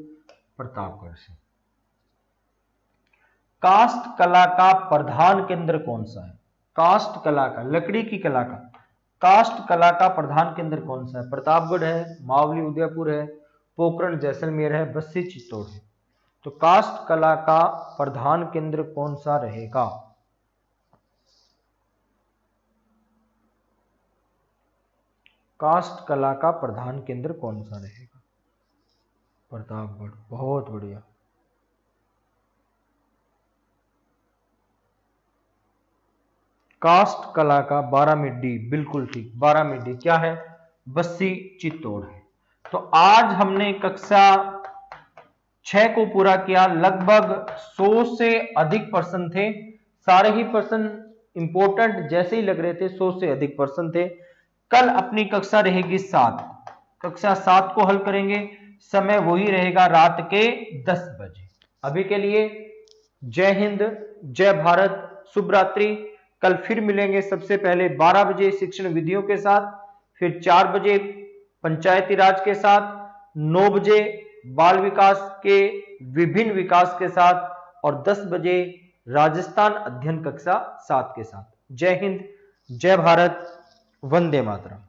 प्रतापगढ़ से। काष्ठ कला का प्रधान केंद्र कौन सा है? काष्ठ कला का, लकड़ी की कला का, काष्ठ कला का प्रधान केंद्र कौन सा है? प्रतापगढ़ है, मावली उदयपुर है, पोखरण जैसलमेर है, बस्सी चित्तौड़ है। तो काष्ठ कला का प्रधान केंद्र कौन सा रहेगा? काष्ठ कला का प्रधान केंद्र कौन सा रहेगा? प्रतापगढ़। बहुत बढ़िया। काष्ठ कला का बारामिड्डी, बिल्कुल ठीक, बारामिड्डी क्या है? बस्सी चित्तौड़ है। तो आज हमने कक्षा 6 को पूरा किया। लगभग 100 से अधिक प्रश्न थे, सारे ही प्रश्न इंपॉर्टेंट जैसे ही लग रहे थे, 100 से अधिक प्रश्न थे। कल अपनी कक्षा रहेगी 7, कक्षा 7 को हल करेंगे, समय वही रहेगा रात के 10 बजे। अभी के लिए जय हिंद, जय भारत, शुभ रात्रि। कल फिर मिलेंगे, सबसे पहले 12 बजे शिक्षण विधियों के साथ, फिर 4 बजे पंचायती राज के साथ, 9 बजे बाल विकास के विभिन्न विकास के साथ और 10 बजे राजस्थान अध्ययन कक्षा 7 के साथ। जय हिंद, जय भारत, वंदे मातरम।